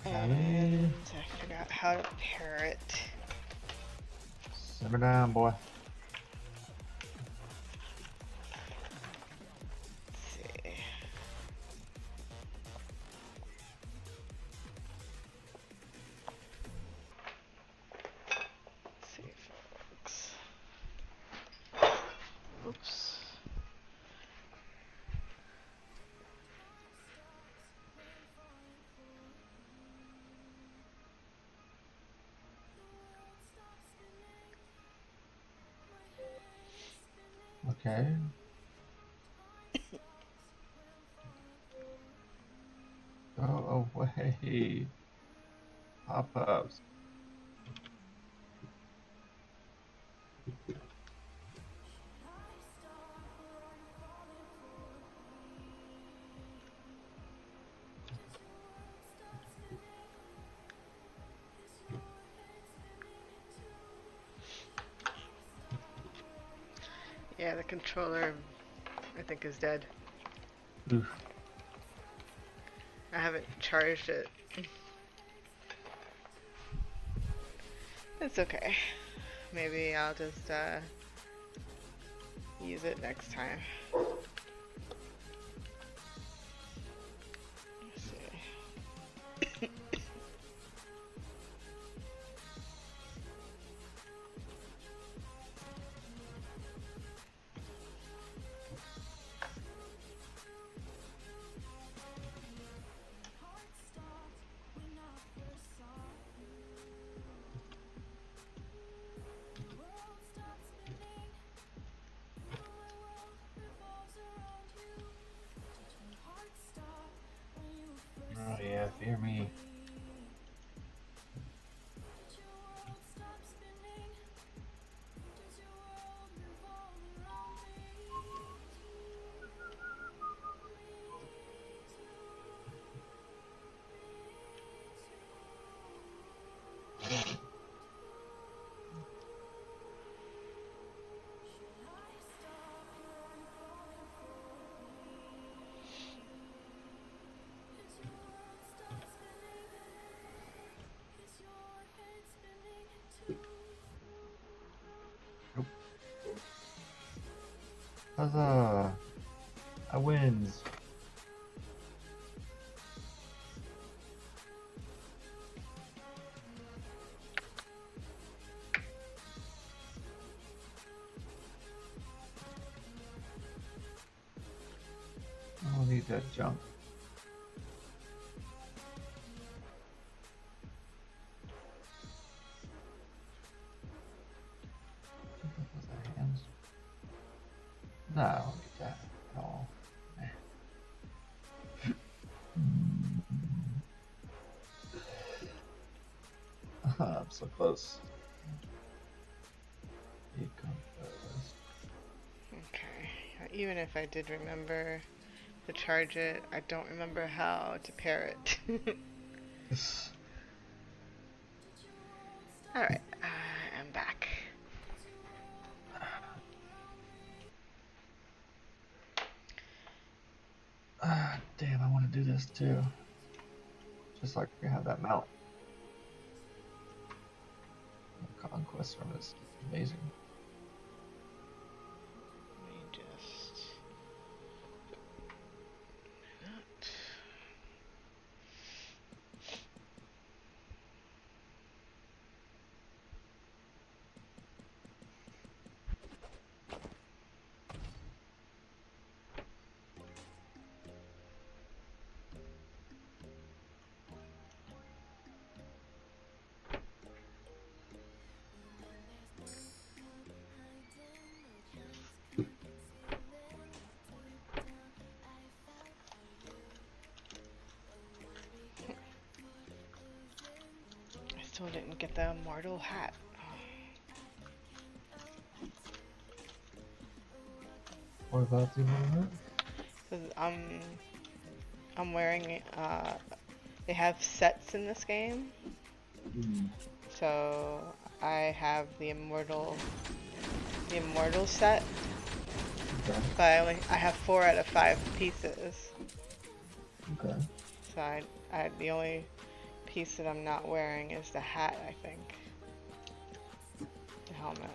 And I forgot how to pair it. Simmer down, boy. Let's see. Let's see, folks. Oops. Okay. Go away. Pop-ups. Yeah, the controller, I think, is dead. Oof. I haven't charged it. It's okay. Maybe I'll just use it next time. Let's see. Oh yeah, fear me. Nope. Huzzah! I wins. I don't need that junk. Was that hands? No, I don't need that at all. I'm so close. Okay. Even if I did remember to charge it, I don't remember how to pair it. Alright, I'm back. Damn, I want to do this too. Just like we have that mount. The conquest from is amazing. Let me just... I still didn't get the immortal hat. What about the moment? Cause I'm wearing they have sets in this game. So I have the immortal set, Okay. but I have 4 out of 5 pieces. Okay. So I the only piece that I'm not wearing is the hat, I think. The helmet.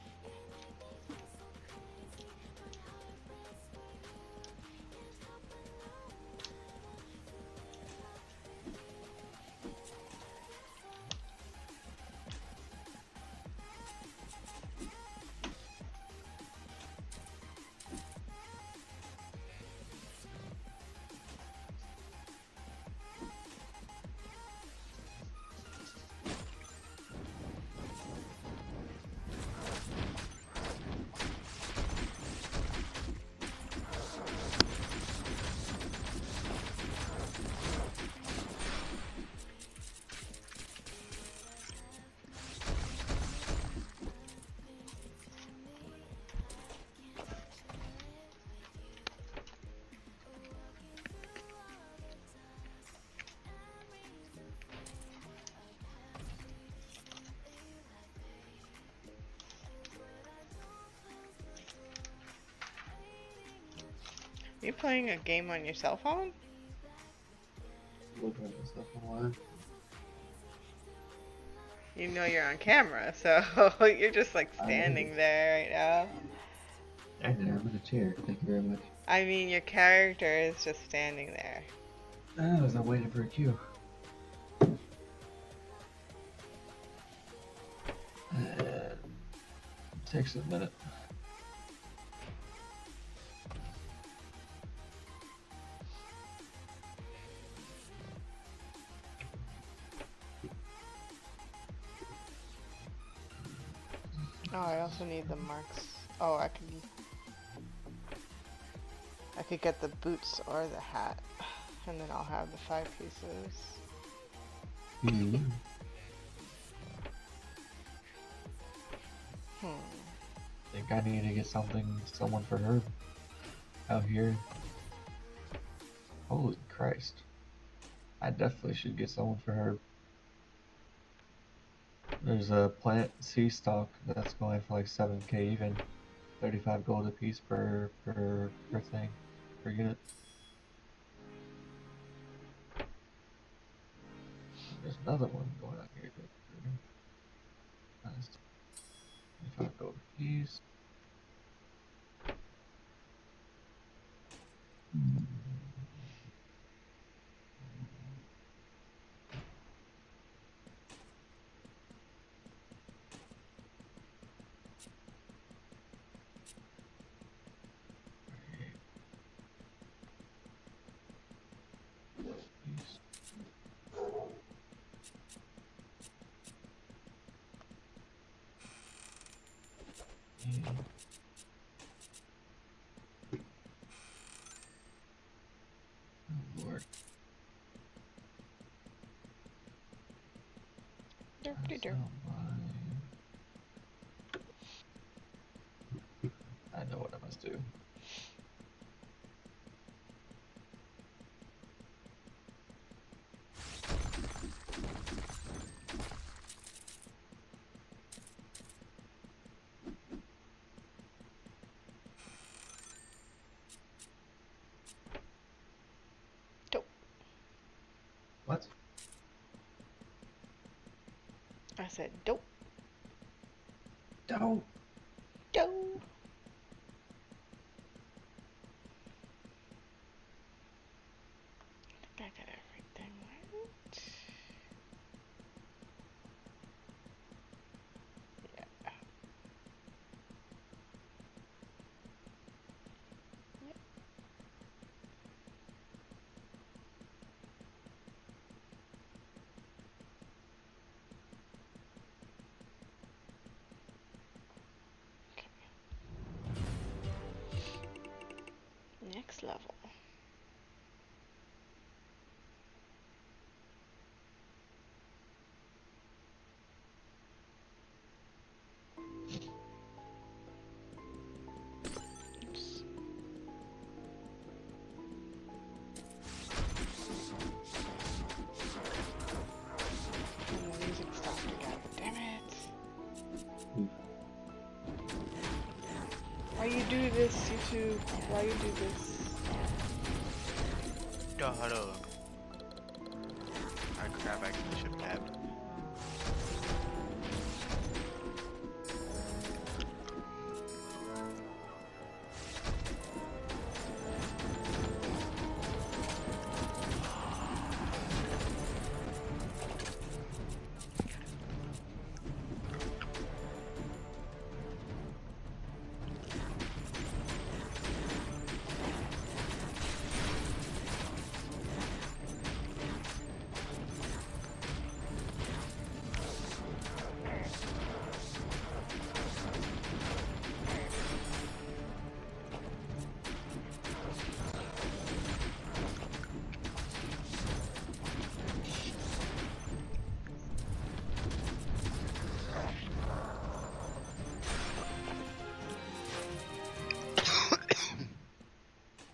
You playing a game on your cell phone? Looking at myself online. You know you're on camera, so you're just like I standing am. there right now. I'm in a chair. Thank you very much. I mean, your character is just standing there. I was waiting for a cue. Takes a minute. Oh, I also need the marks. Oh, I could get the boots or the hat, and then I'll have the 5 pieces. Mm-hmm. Think I need to get someone for her out here. Holy Christ. I definitely should get someone for her. There's a plant sea stock that's going for like 7k even. 35 gold a piece per thing, per unit. There's another one going on here. Nice. 25 gold a piece. Oh Lord. Derp. I know what I must do. Dope. What? I said dope. Don't. Dope. I got everything right. Yeah. Yep. Next level. Oops. And the music stopped again. Damn it. Why you do this, YouTube? Why you do this? Dog. Ah, crap, I actually should have.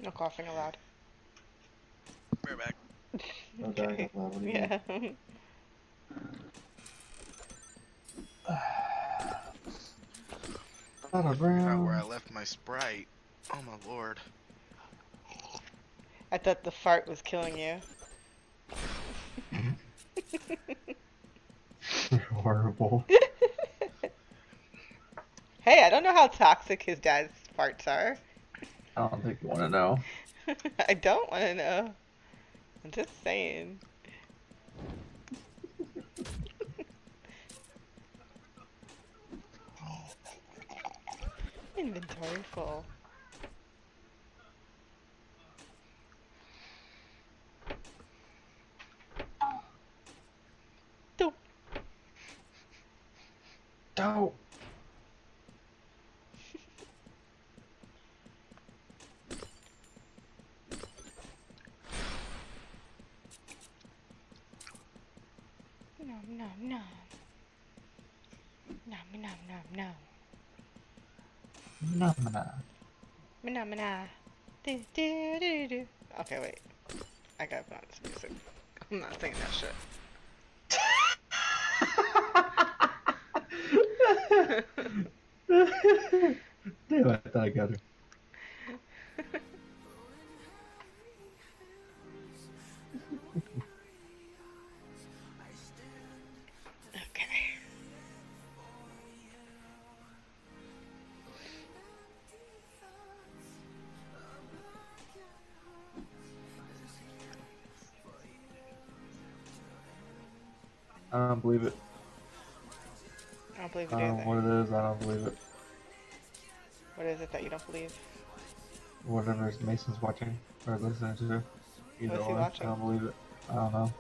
No coughing allowed. We're back. No dying Okay. out loud. What do you Yeah. Not a Figured out where I brown. left my Sprite. Oh my lord. I thought the fart was killing you. Horrible. Hey, I don't know how toxic his dad's farts are. I don't think you want to know. I don't want to know. I'm just saying. Inventory full. Dope. Don't. Nom nom nom. Nom nom nom nom. Phenomena. Phenomena. Do, do, do, do. Okay, wait. I gotta put on some music. I'm not singing that shit. Damn, I thought I got her. Okay. I don't believe it. I don't believe I it don't know either. what it is. I don't believe it. What is it that you don't believe? Whatever Mason's watching or listening to. Either What's he or. watching? I don't believe it. I don't know.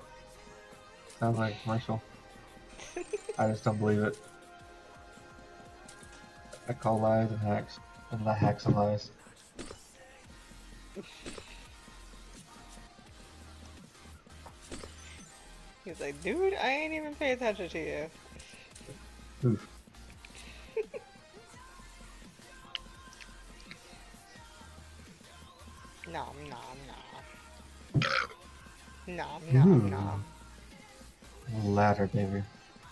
Sounds like a commercial. I just don't believe it. I call lies and hacks. And hacks and lies. He's like, dude, I ain't even pay attention to you. Oof. Nom nom nom. Nom nom nom. Ladder, baby.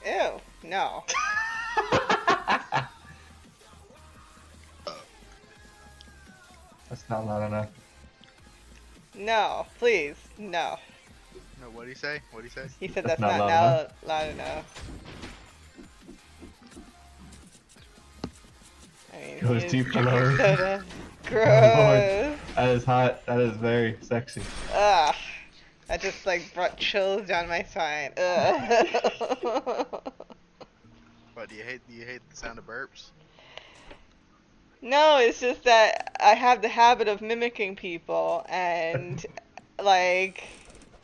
Ew, no. That's not loud enough. No, please, no. No, what'd he say? What'd he say? He said That's that's not not loud loud enough. I mean, Goes he is deep drinking below. soda. Oh, Gross. that is hot. That is very sexy. Ugh. That just like brought chills down my spine. Ugh. What, do you hate the sound of burps? No, it's just that I have the habit of mimicking people, and like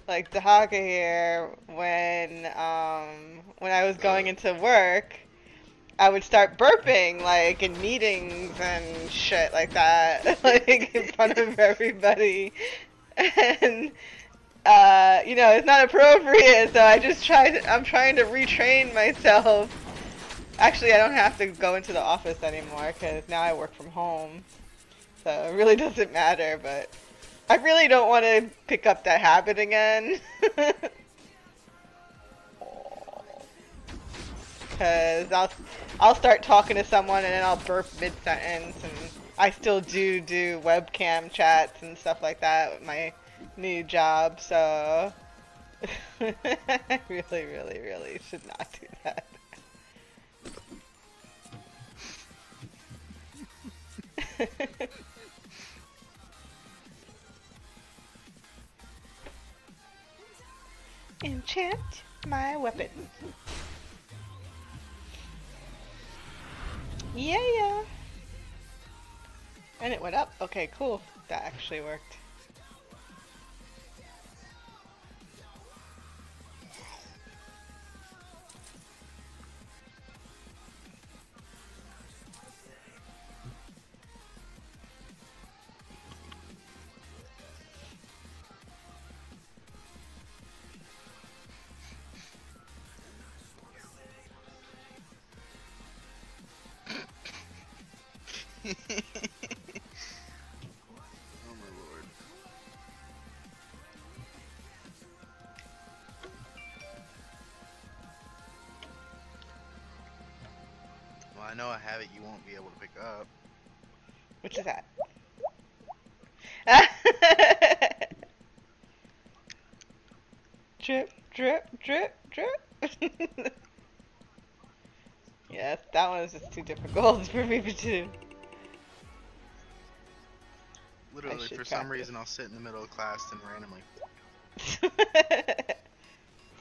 like the Haka here, when I was going into work, I would start burping like in meetings and shit like that, like in front of everybody, and you know, it's not appropriate, so I'm trying to retrain myself. Actually, I don't have to go into the office anymore because now I work from home. So it really doesn't matter, but I really don't want to pick up that habit again. Because I'll start talking to someone and then I'll burp mid-sentence, and I still do webcam chats and stuff like that with my new job, so I really, really, really should not do that. Enchant my weapon. Yeah. And it went up. Okay, cool. That actually worked. Oh my lord. Well, I know I have it you won't be able to pick up. Which is that? drip, drip, drip, drip. Yeah, that one is just too difficult for me to do. Literally, should for some practice. reason, I'll sit in the middle of class and randomly. Do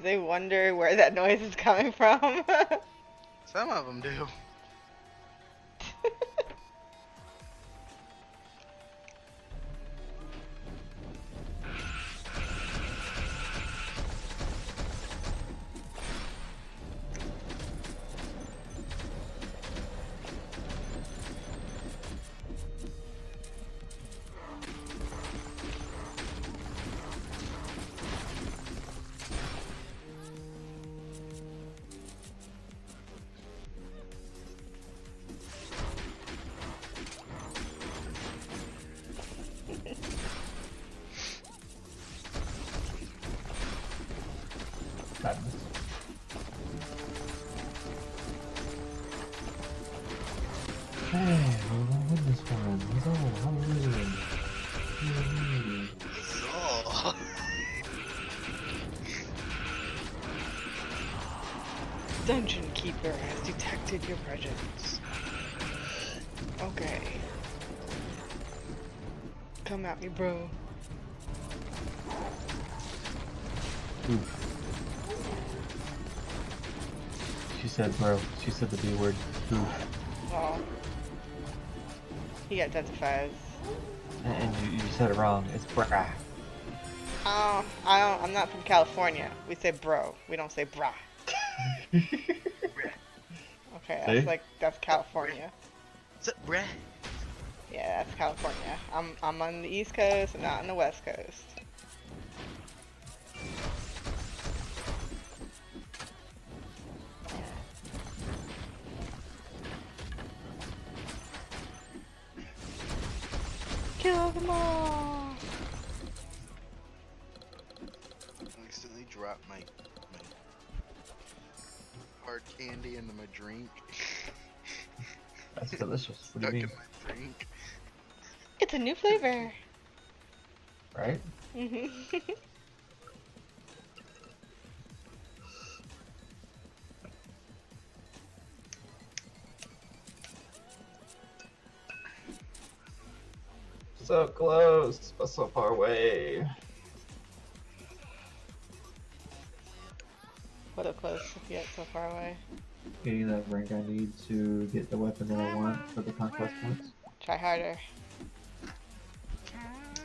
they wonder where that noise is coming from? Some of them do. Madness. Hey, we're gonna win this one. Let's go. Hallelujah. Yay. Oh. Dungeon Keeper has detected your presence. Okay. Come at me, bro. Oof. She said, bro. She said the B word. Oof. Oh. He identifies. And you said it wrong. It's brah. I'm not from California. We say bro. We don't say brah. Okay, See? that's California. What's up, bruh? Yeah, that's California. I'm on the East Coast and not on the West Coast. Kill them all! I accidentally dropped my hard candy into my drink. That's delicious. What do Stuck you in mean? my drink. It's a new flavor. Right? Mhm. So close, but so far away. What a close yet so far away. Getting that rank I need to get the weapon that I want for the conquest points. Try harder.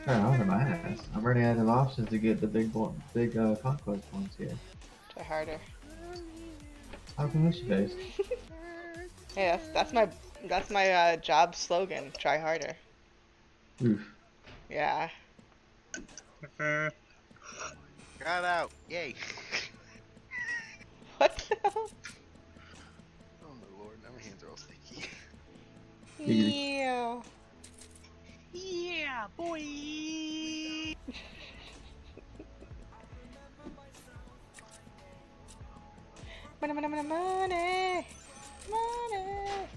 Turn over my ass. I'm running out of options to get the big conquest points here. Try harder. How can I you guys? Hey, that's my job slogan. Try harder. Oof. Yeah. Got out. Yay. What the hell? Oh my lord, now my hands are all sticky. Yeah. Yeah, boy. Money, money, money, money. Money.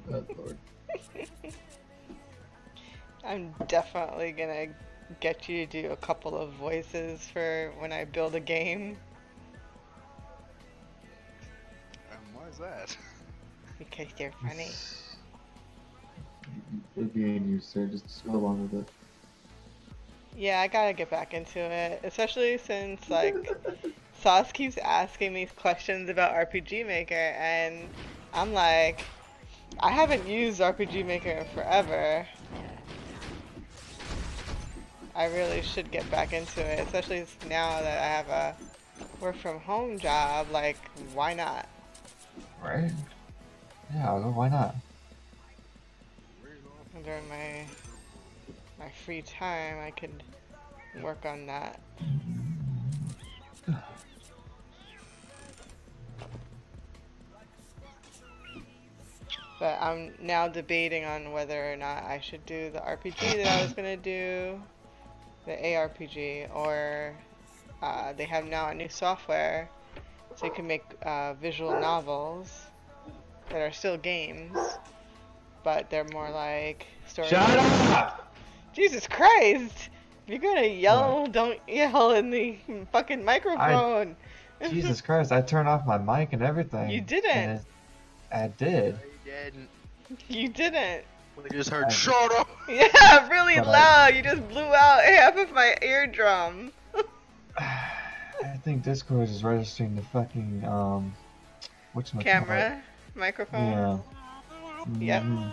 Good lord. I'm definitely gonna get you to do a couple of voices for when I build a game. Why is that? Because they're funny. It'd be in you, sir. Just go along with it. Yeah, I gotta get back into it. Especially since, like, Sauce keeps asking me questions about RPG Maker, and I'm like, I haven't used RPG Maker in forever. I really should get back into it, especially now that I have a work from home job. Like, why not? Right? Yeah, why not? During my free time, I could work on that. But I'm now debating on whether or not I should do the RPG that I was gonna do, the ARPG, or they have now a new software So you can make visual novels that are still games, but they're more like stories. Shut up! Jesus Christ! If you're gonna yell, don't yell in the fucking microphone. Jesus Christ, I turned off my mic and everything. You didn't. I did. No, you didn't. You didn't. We just heard, shut up! Yeah, really But loud. You just blew out half of my eardrum. I think Discord is registering the fucking whatchamacallit? Camera, microphone. Yeah. Yep. Mhm.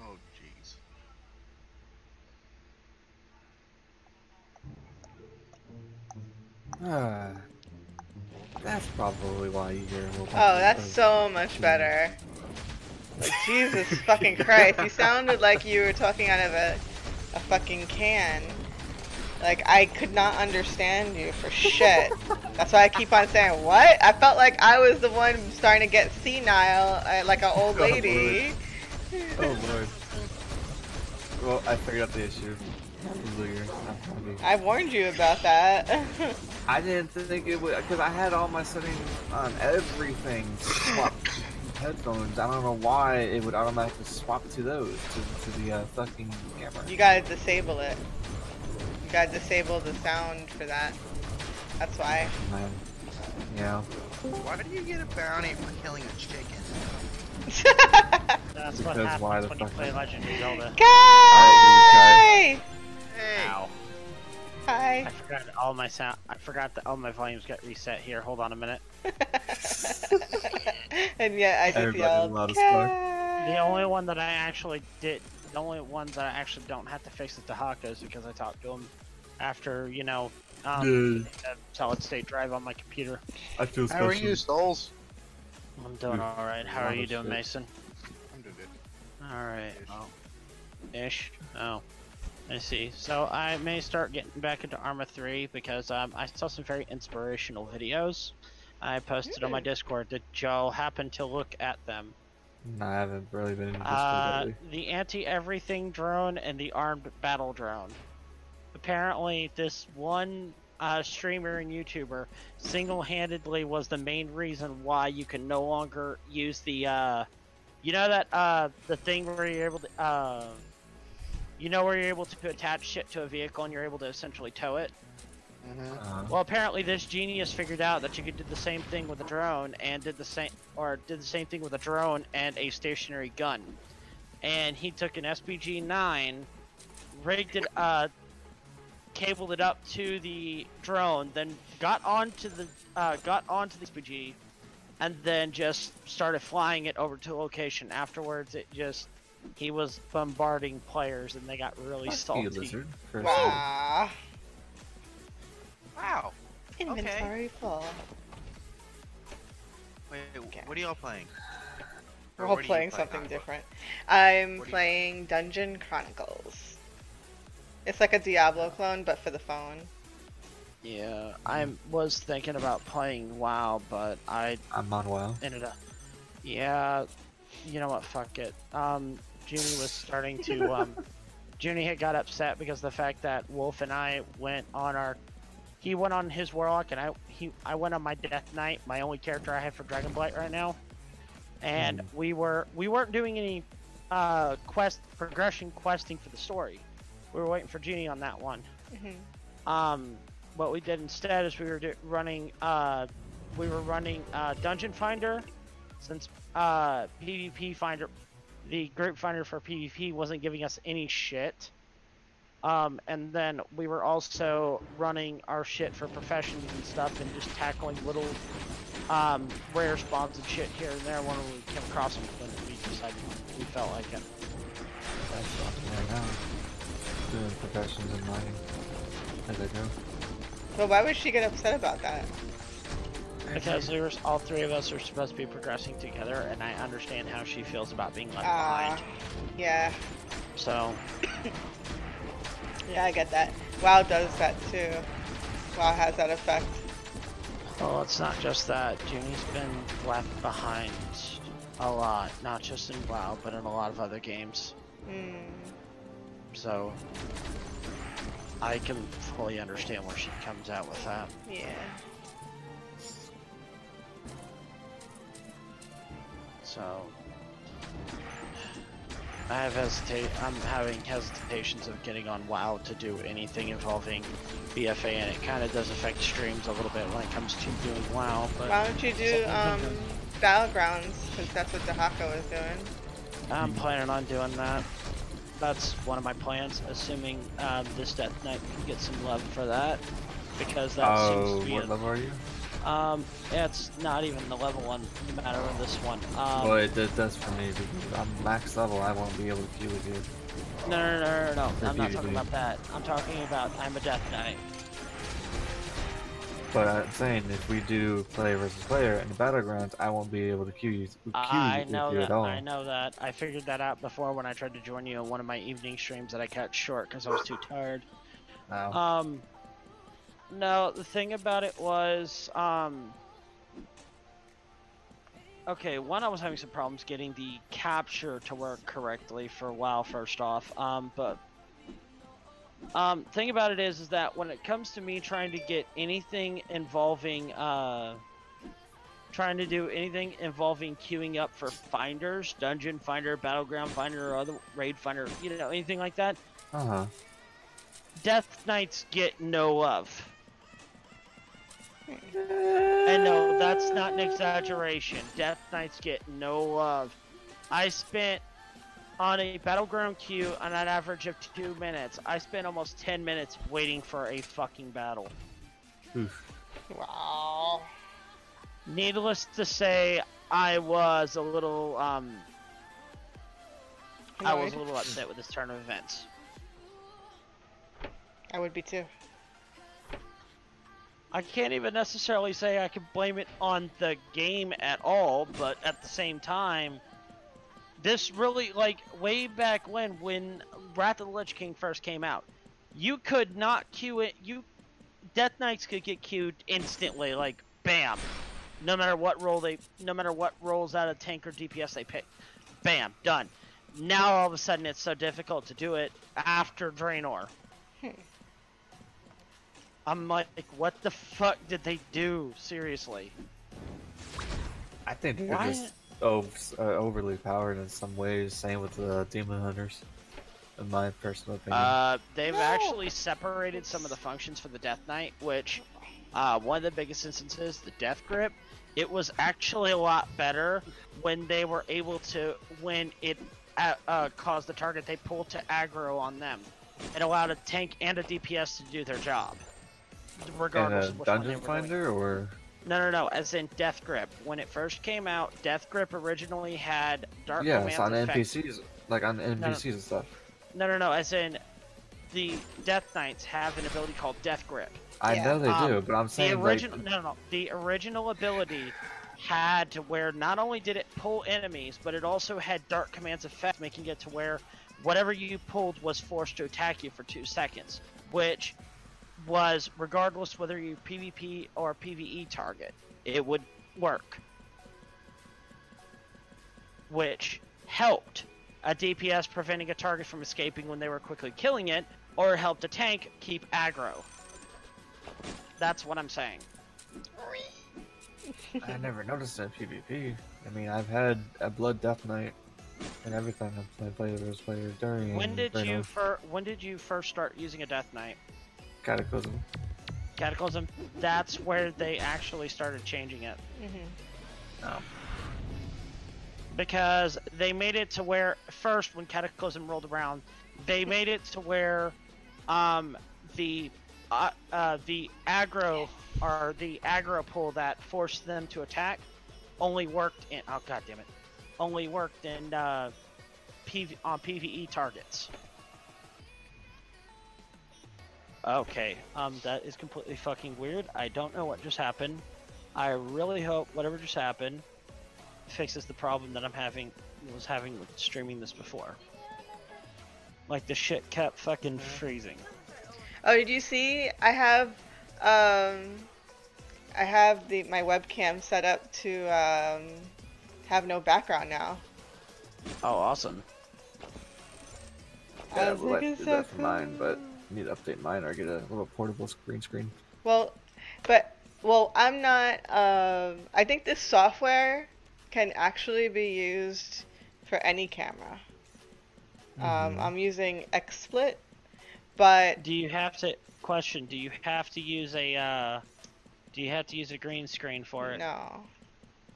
Oh, jeez. That's probably why you hear a little. Oh, that's so much better. Like, Jesus fucking Christ, you sounded like you were talking out of a fucking can. Like, I could not understand you for shit. That's why I keep on saying, what? I felt like I was the one starting to get senile, like an old lady. Oh lord. Well, I figured out the issue. Earlier. I warned you about that. I didn't think it would, because I had all my settings on everything swapped to headphones. I don't know why it would automatically swap to those, to the fucking camera. You gotta disable it. You gotta disable the sound for that. That's why. Yeah. Why do you get a bounty for killing a chicken? That's what Because why happens the when you fuck play not? Legendary Zelda. Kai! Hey! Ow. Hi. I forgot all my sound. I forgot that all my volumes got reset here. Hold on a minute. And yet I just Everybody yelled. loud as fuck. Kai! The only one that I actually did, the only ones that I actually don't have to fix is the Hakas because I talked to them after, you know, a solid state drive on my computer. I feel How are you, Souls? I'm doing all right. How are you doing, Mason? I'm doing good. All right. Oh. Ish. Oh. I see. So I may start getting back into Arma 3 because I saw some very inspirational videos. I posted on my Discord. Did y'all happen to look at them? No, I haven't really been in Discord lately. The anti-everything drone and the armed battle drone. Apparently, this one streamer and YouTuber single-handedly was the main reason why you can no longer use the, you know that the thing where you're able to, you know where you're able to attach shit to a vehicle and you're able to essentially tow it? Well, apparently this genius figured out that you could do the same thing with a drone and did the same thing with a drone and a stationary gun. And he took an SPG-9, rigged it, cabled it up to the drone, then got onto the SPG, and then just started flying it over to a location. Afterwards, he was bombarding players, and they got really salty. Lizard, for Wow. Wow. Inventory full. Wait, what are y'all playing? We're Or all what are you playing something Aqua? different. I'm What are you playing Dungeon Chronicles. It's like a Diablo clone, but for the phone. Yeah, I was thinking about playing WoW, but I'm on WoW. ended up. Yeah, you know what? Fuck it. Junie was starting to. Junie had got upset because of the fact that Wolf and I went on our. He went on his Warlock, and I went on my Death Knight, my only character I have for Dragonblight right now, and we weren't doing any progression questing for the story. We were waiting for Junie on that one. What we did instead is we were running Dungeon Finder, since PvP Finder, the group finder for PvP wasn't giving us any shit. And then we were also running our shit for professions and stuff, and just tackling little rare spawns and shit here and there when we came across them when we decided we felt like it. That's something right now. Doing professions and mining as I go. But why would she get upset about that? Because all three of us are supposed to be progressing together, and I understand how she feels about being left behind. Yeah. So, Yeah, I get that. WoW does that too. WoW has that effect. well, it's not just that. Junie's been left behind a lot, not just in WoW, but in a lot of other games. So I can fully understand where she comes out with that. Yeah. So I'm having hesitations of getting on WoW to do anything involving BFA, and it kind of does affect streams a little bit when it comes to doing WoW. But Why don't you do Battlegrounds? Because that's what Dahako is doing. I'm planning on doing that. That's one of my plans, assuming this Death Knight can get some love for that, because that seems to be. What level are you? Yeah, it's not even the level one matter in this one. Well, it does for me because I'm max level. I won't be able to queue with you. No. For I'm not PvP. talking about that. I'm talking about I'm a Death Knight. But I'm saying if we do player versus player in the battlegrounds, I won't be able to queue you. I know with you that. at all. I know that. I figured that out before when I tried to join you in one of my evening streams that I cut short because I was too tired. No. No, the thing about it was, okay, one, I was having some problems getting the capture to work correctly for WoW first off, thing about it is that when it comes to me trying to get anything involving, trying to do anything involving queuing up for finders, dungeon finder, battleground finder, or other raid finder, you know, anything like that, Death Knights get no love. And no, that's not an exaggeration. Death Knights get no love. I spent on a battleground queue on an average of 2 minutes. I spent almost 10 minutes waiting for a fucking battle. Oof. Wow. Needless to say, I was a little upset with this turn of events. I would be too. I can't even necessarily say I can blame it on the game at all, but at the same time, this really, like, way back when Wrath of the Lich King first came out, you could not queue it, Death Knights could get queued instantly, like, bam, no matter what rolls out of tank or DPS they pick, bam, done. Now all of a sudden it's so difficult to do it after Draenor. I'm like, what the fuck did they do? Seriously. I think they're just overly powered in some ways. Same with the Demon Hunters, in my personal opinion. They've actually separated some of the functions for the Death Knight, which, one of the biggest instances, the Death Grip, it was actually a lot better when they were able to, when it caused the target they pulled to aggro on them. It allowed a tank and a DPS to do their job. Regardless of which one they Dungeon were Finder doing. or No, as in Death Grip. When it first came out, Death Grip originally had Dark yeah, Commands it's on effect. NPCs, like on NPCs and stuff. No, as in the Death Knights have an ability called Death Grip. I know they do, but I'm saying the original the original ability had to where not only did it pull enemies, but it also had Dark Commands effect, making it to where whatever you pulled was forced to attack you for 2 seconds, which was regardless whether you PvP or PvE target, it would work, which helped a DPS preventing a target from escaping when they were quickly killing it, or helped a tank keep aggro. That's what I'm saying. I never noticed it in PvP. I mean, I've had a Blood Death Knight and everything. I've played as player during. When did you first start using a Death Knight? Cataclysm. Cataclysm. That's where they actually started changing it. Because they made it to where first, when Cataclysm rolled around, they made it to where the aggro or the aggro pull that forced them to attack only worked in PvE targets. Okay, that is completely fucking weird. I don't know what just happened. I really hope whatever just happened fixes the problem that was having with streaming this before. Like, the shit kept fucking freezing. Oh, did you see? I have my webcam set up to have no background now. Oh, awesome. Yeah, I was would like, like to it's do so that for mine, but cool. I need to update mine or get a little portable green screen. Well, I'm not. I think this software can actually be used for any camera. I'm using XSplit, but Do you have to question? Do you have to use a green screen for it? no,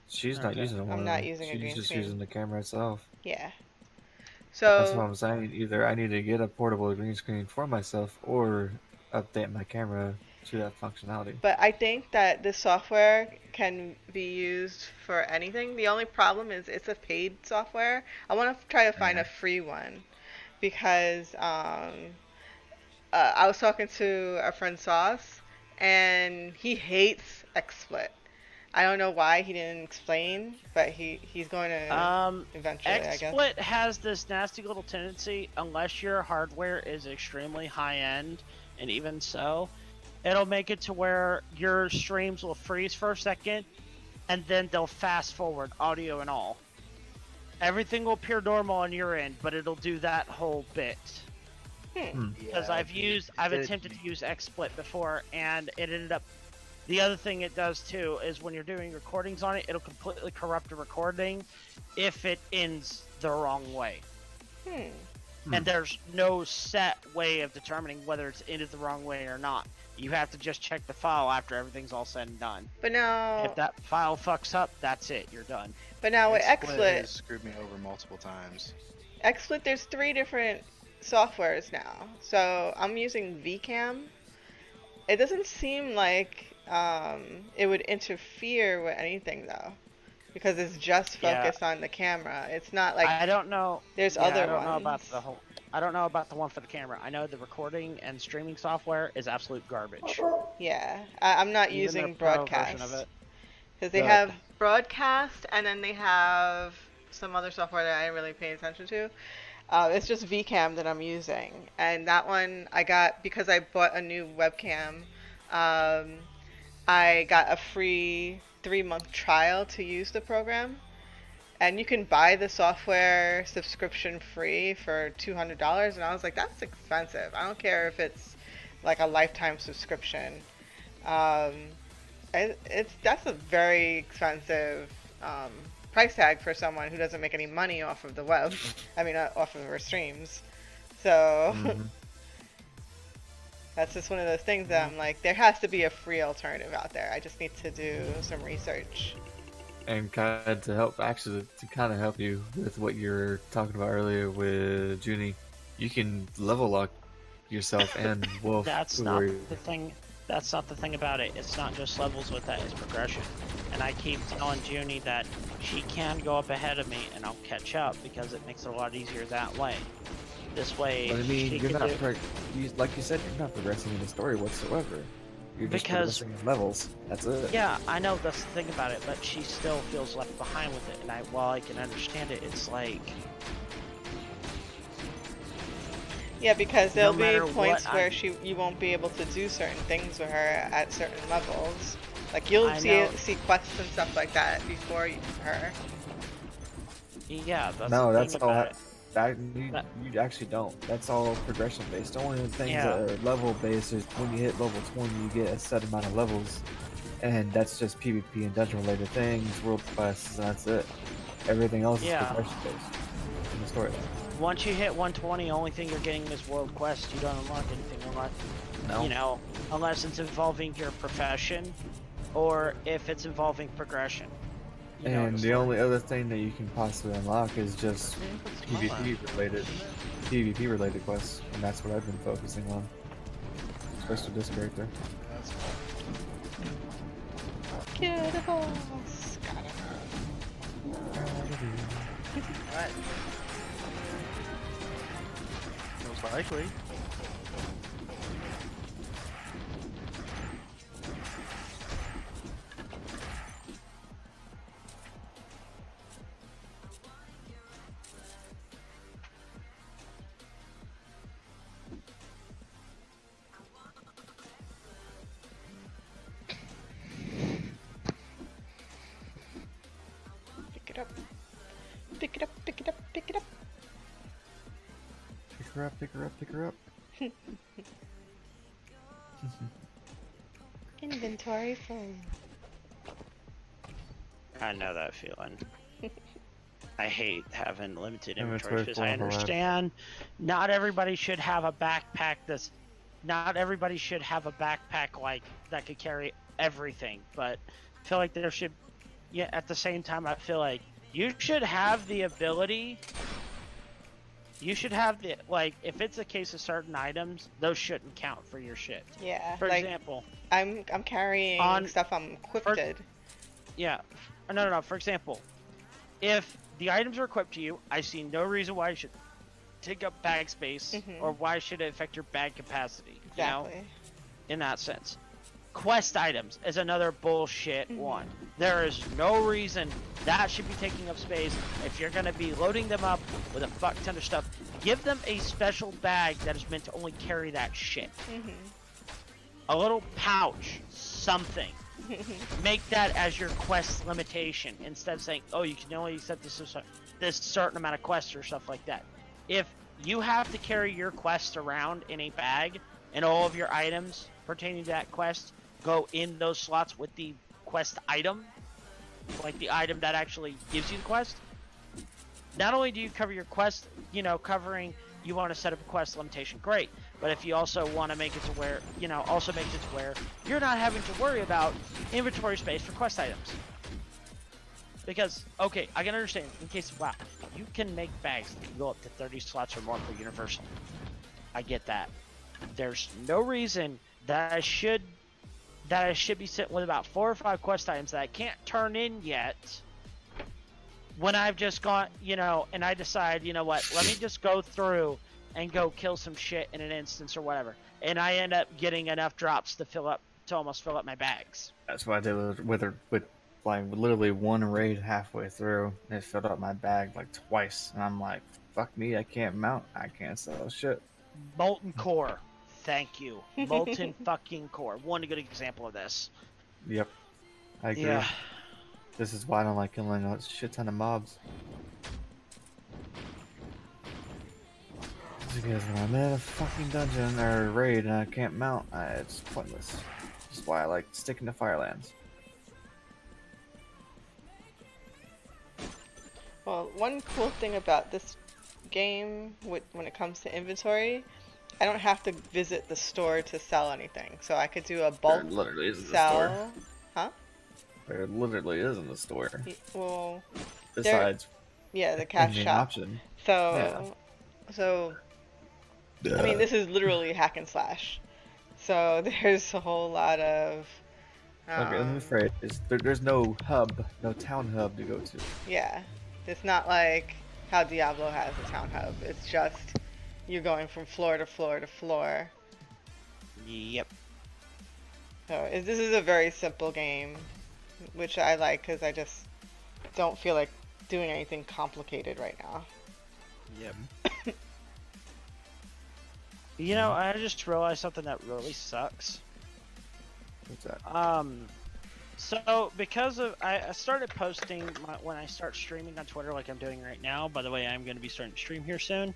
She's not Okay. using I'm one. not using a She's green just screen. using the camera itself. Yeah. That's what So, I'm saying. Either I need to get a portable green screen for myself or update my camera to that functionality. but I think that this software can be used for anything. The only problem is it's a paid software. I want to try to find a free one because I was talking to a friend Sauce, and he hates XSplit. I don't know why he didn't explain, but he's going to eventually, I guess. XSplit has this nasty little tendency, unless your hardware is extremely high end, and even so, it'll make it to where your streams will freeze for a second, and then they'll fast forward, audio and all. Everything will appear normal on your end, but it'll do that whole bit. Because I've attempted to use XSplit before, and it ended up. The other thing it does too is when you're doing recordings on it, it'll completely corrupt a recording if it ends the wrong way. And there's no set way of determining whether it's ended the wrong way or not. You have to just check the file after everything's all said and done. But now, If that file fucks up, that's it. You're done. but now with XSplit has XSplit, screwed me over multiple times. there's 3 different softwares now. So I'm using VCam. It doesn't seem like it would interfere with anything though, because it's just focused on the camera. It's not like I don't know. there's other I don't know ones. about the whole. I don't know about the one for the camera. I know the recording and streaming software is absolute garbage. Yeah, I'm not Even using their pro Broadcast version of it. because they Good. have Broadcast and then they have some other software that I didn't really pay attention to. It's just VCam that I'm using, and that one I got because I bought a new webcam. I got a free 3-month trial to use the program, and you can buy the software subscription free for $200. And I was like, that's expensive. I don't care if it's like a lifetime subscription. That's a very expensive price tag for someone who doesn't make any money off of the web. I mean, off of her streams. So that's just one of those things that I'm like, there has to be a free alternative out there. I just need to do some research. And kind of to kind of help you with what you're talking about earlier with Junie, you can level lock yourself and Wolf. That's not the thing. That's not the thing about it. It's not just levels with that, it's progression. And I keep telling Junie that she can go up ahead of me and I'll catch up because it makes it a lot easier that way. This way, But I mean, she you're can not, do... like you said, you're not progressing in the story whatsoever. You're just Because- progressing in levels. That's it. Yeah, I know that's the thing about it, but she still feels left behind with it. And while I can understand it, it's like... Yeah, because there'll No be matter points what where you won't be able to do certain things with her at certain levels. Like you'll see quests and stuff like that before her. Yeah, that's No, the that's thing all. about it. You actually don't. That's all progression based. The only things Yeah. that are level based is when you hit level 20, you get a set amount of levels, and that's just PvP and dungeon related things, world quests, and that's it. Everything else is progression based in the storyline. Once you hit 120, only thing you're getting is world quests. You don't unlock anything unless, unless it's involving your profession, or if it's involving progression. And the only other thing that you can possibly unlock is just PvP related quests, and that's what I've been focusing on. Especially this character. Get a horse. What? Most likely. Pick it up. Pick it up, pick it up, pick it up. her up, pick her up, pick her up. Inventory full. I know that feeling. I hate having limited Inventory inventory space. full I on the left. understand not everybody should have a backpack that's not everybody should have a backpack like that could carry everything, but I feel like there should at the same time I feel like you should have the ability like if it's a case of certain items, those shouldn't count for your shit. Yeah. For like, example, I'm carrying stuff I'm equipped. Yeah. No. For example, if the items are equipped to you, I see no reason why you should take up bag space or why should it affect your bag capacity. Exactly. You know? In that sense. Quest items is another bullshit one. There is no reason that should be taking up space. If you're going to be loading them up with a fuck ton of stuff, give them a special bag that is meant to only carry that shit. A little pouch, something. Make that as your quest limitation instead of saying, oh, you can only accept this certain amount of quests or stuff like that. If you have to carry your quest around in a bag and all of your items pertaining to that quest go in those slots with the quest item, like the item that actually gives you the quest, not only do you cover your quest, covering you want to set up a quest limitation, great. But if you also want to make it to where, also makes it to where you're not having to worry about inventory space for quest items. Because, okay, I can understand, in case of WoW, you can make bags that go up to 30 slots or more for Universal. I get that. There's no reason that I should be sitting with about 4 or 5 quest items that I can't turn in yet when I've just gone, and I decide, what, let me just go through and go kill some shit in an instance or whatever. And I end up getting enough drops to almost fill up my bags. That's what I did with like literally one raid halfway through. It filled up my bag like twice, and I'm like, fuck me, I can't mount, I can't sell shit. Molten Core, thank you. Molten fucking Core. One good example of this. Yep, I agree. Yeah. This is why I don't like killing a shit ton of mobs. Because when I'm in a fucking dungeon or raid and I can't mount, it's pointless. That's why I like sticking to Firelands. Well, one cool thing about this game when it comes to inventory, I don't have to visit the store to sell anything. So I could do a bulk There literally isn't sell. a store. Huh? There literally isn't a store. Well, Besides, the cash ending shop. option. So I mean, this is literally hack and slash. So there's a whole lot of. Okay, I'm afraid there's no hub, no town hub to go to. Yeah, it's not like how Diablo has a town hub. It's just you're going from floor to floor to floor. Yep. So this is a very simple game, which I like because I just don't feel like doing anything complicated right now. Yep. I just realized something that really sucks. What's that? So because of I started posting when I start streaming on Twitter like I'm doing right now. By the way, I'm going to be starting to stream here soon,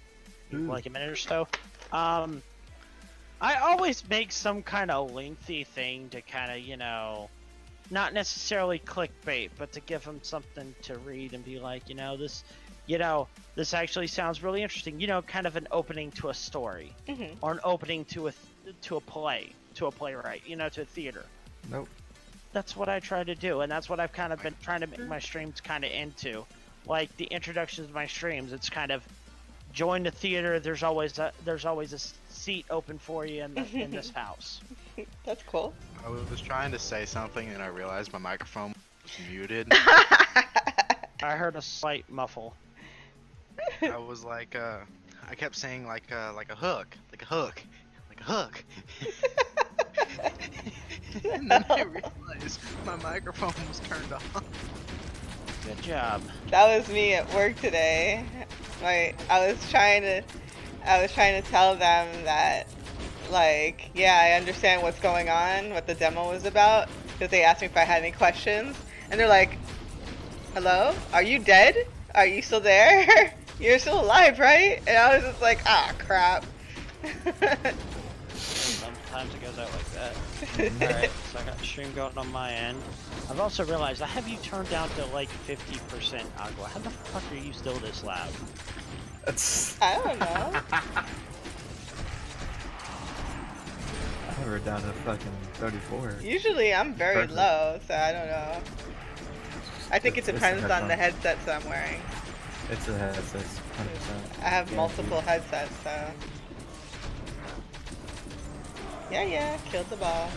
like a minute or so. I always make some kind of lengthy thing to kind of not necessarily clickbait, but to give them something to read and be like, this actually sounds really interesting. Kind of an opening to a story, or an opening to a play, to a playwright, to a theater. Nope. That's what I try to do, and that's what I've kind of been trying to make my streams kind of into. Like the introductions to my streams, it's kind of join the theater. There's always a seat open for you in this house. That's cool. I was trying to say something and I realized my microphone was muted. I heard a slight muffle. I was like, I kept saying like a hook, like a hook, like a hook. And then I realized my microphone was turned off. Good job. That was me at work today. I was trying to tell them that, like, yeah, I understand what's going on, what the demo was about, because they asked me if I had any questions, and they're like, hello? Are you dead? Are you still there? You're still alive, right? And I was just like, ah, crap. Sometimes it goes out like that. Alright, so I got the stream going on my end. I've also realized I have you turned down to like 50% agua. How the fuck are you still this loud? That's. I don't know. I have her down to fucking 34. Usually I'm very Perfect. low, so I don't know. I think it It's the depends on the headphone. headsets I'm wearing. It's a headset, 100%. I have Guaranteed. multiple headsets, so. Yeah, killed the boss.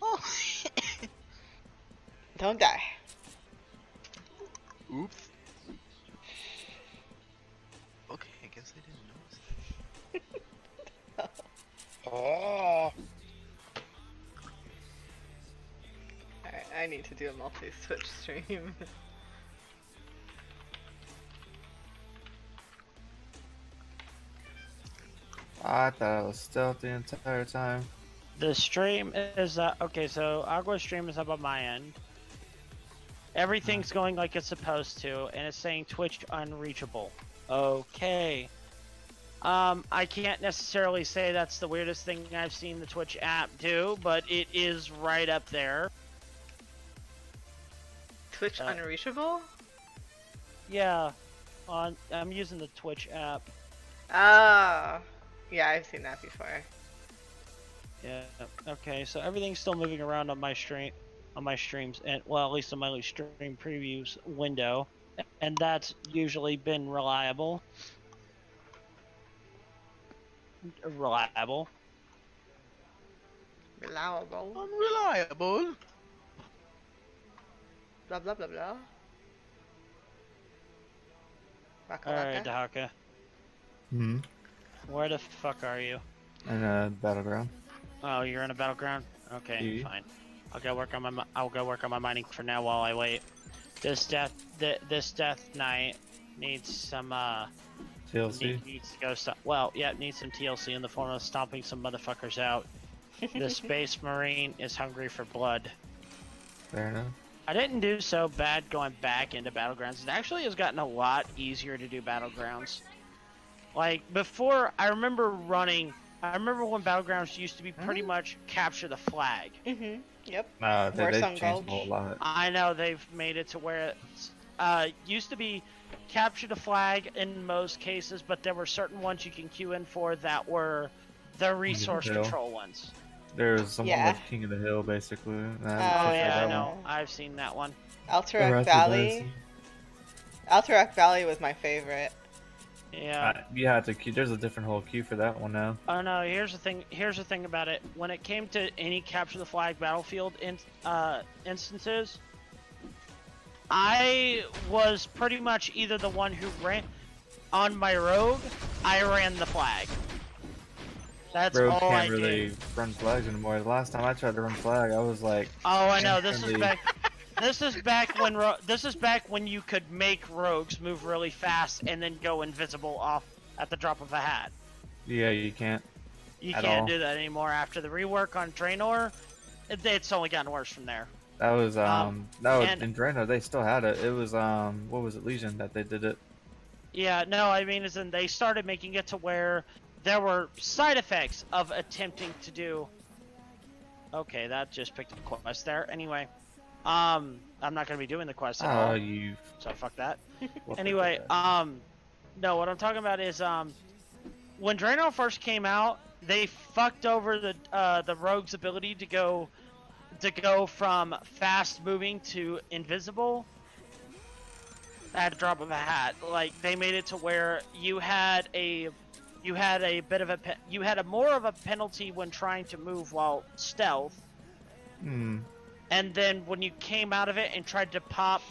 Oh. Don't die. Oops. Okay, I guess I didn't notice that. Oh. Alright, I need to do a multi-switch stream. I thought I was stealth the entire time. The stream is okay, so Agua stream is up on my end. Everything's going like it's supposed to, and it's saying Twitch unreachable. Okay. I can't necessarily say that's the weirdest thing I've seen the Twitch app do, but it is right up there. Twitch unreachable? Yeah, I'm using the Twitch app. Oh. Yeah, I've seen that before. Yeah. Okay, so everything's still moving around on my streams, and well, at least on my stream previews window, and that's usually been reliable. Reliable. Unreliable. Blah blah blah blah. Waka Alright, waka. Dahaka. Hmm. Where the fuck are you? In a battleground. Oh, you're in a battleground? Okay, Yeah. fine. I'll go work on my mining for now while I wait. This death knight needs some TLC. needs to go stop. Well, yeah, needs some TLC in the form of stomping some motherfuckers out. The Space Marine is hungry for blood. Fair enough. I didn't do so bad going back into Battlegrounds. It actually has gotten a lot easier to do Battlegrounds. Like, before, I remember when Battlegrounds used to be pretty much capture the flag. Mm-hmm. Yep. They've Worse changed on a whole lot. I know they've made it to where it's, used to be capture the flag in most cases, but there were certain ones you can queue in for that were the resource Hill. control ones. There's someone Yeah. like King of the Hill, basically. Oh yeah, I know. I've seen that one. Alterac Valley. Alterac Valley was my favorite. Yeah. You have to queue. There's a different whole queue for that one now. Oh no, here's the thing about it. When it came to any capture the flag battlefield instances, I was pretty much either the one who ran on my rogue, I ran the flag. That's Rogue all I can't really did. run flags anymore. The last time I tried to run flag, I was like, Oh, I know. This is Instantly. back. This is back when you could make rogues move really fast and then go invisible off at the drop of a hat. yeah, you can't. You At can't all. do that anymore after the rework on Draenor. It's only gotten worse from there. That was no, and- in Drano they still had it. It was what was it, Legion, that they did it. Yeah, no, I mean, as in they started making it to where there were side effects of attempting to do. Okay, that just picked up a quest there. Anyway, I'm not gonna be doing the quest at Oh, all, you. so fuck that. what Anyway, the- no, what I'm talking about is when Draenor first came out, they fucked over the rogue's ability to go from fast moving to invisible at a drop of a hat. Like, they made it to where you had more of a penalty when trying to move while stealth, and then when you came out of it and tried to pop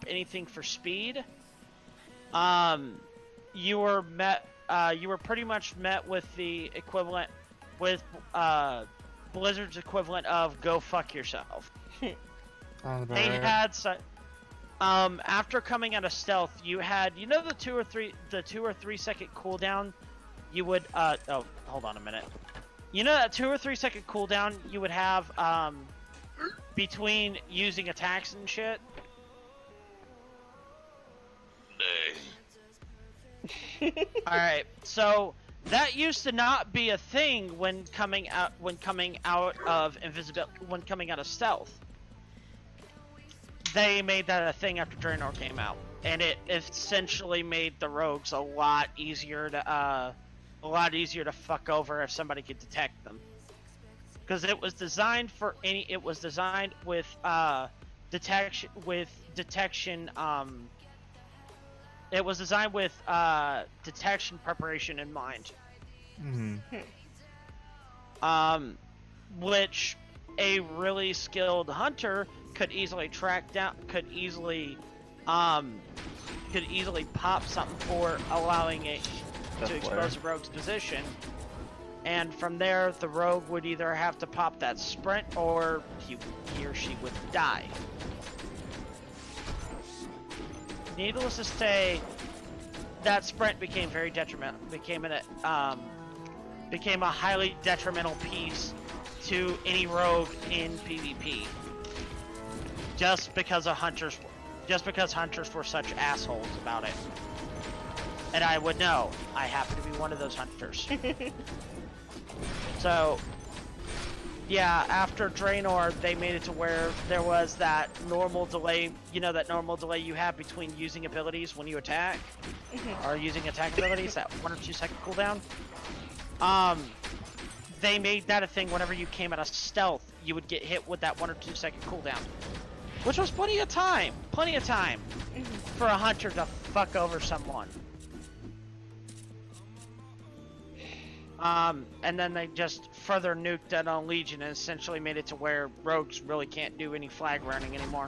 anything for speed, you were pretty much met with the equivalent with Blizzard's equivalent of go fuck yourself. They had after coming out of stealth, you had the 2 or 3 second cooldown. You would oh, hold on a minute. That 2 or 3 second cooldown you would have between using attacks and shit. All right, so that used to not be a thing when coming out of stealth. They made that a thing after Draenor came out, and it essentially made the rogues a lot easier to fuck over if somebody could detect them. Because it was designed with detection it was designed with detection preparation in mind. Which a really skilled hunter could easily track down, could easily pop something for allowing it to expose a rogue's position. And from there, the rogue would either have to pop that sprint, or he or she would die. Needless to say, that sprint became very detrimental. Became a highly detrimental piece to any rogue in PvP. Just because hunters were such assholes about it. And I would know. I happen to be one of those hunters. So, yeah, after Draenor, they made it to where there was that normal delay, that normal delay you have between using abilities when you attack, or using attack abilities, that 1 or 2 second cooldown. They made that a thing whenever you came out of stealth, you would get hit with that 1 or 2 second cooldown. Which was plenty of time for a hunter to fuck over someone. And then they just further nuked that on Legion and essentially made it to where rogues really can't do any flag running anymore.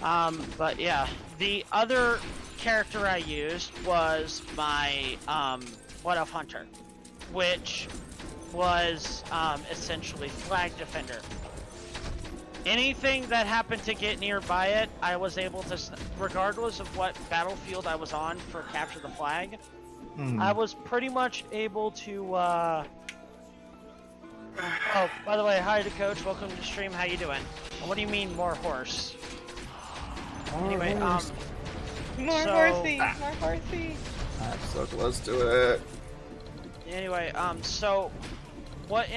But yeah, the other character I used was my, Blood Elf Hunter, which was, essentially Flag Defender. Anything that happened to get nearby it, I was able to, regardless of what battlefield I was on for Capture the Flag, I was pretty much able to, Oh, by the way, hi to Coach, welcome to the stream, how you doing? What do you mean, more horse? Anyway, More horsey! More horsey! I'm so close to it. Anyway, what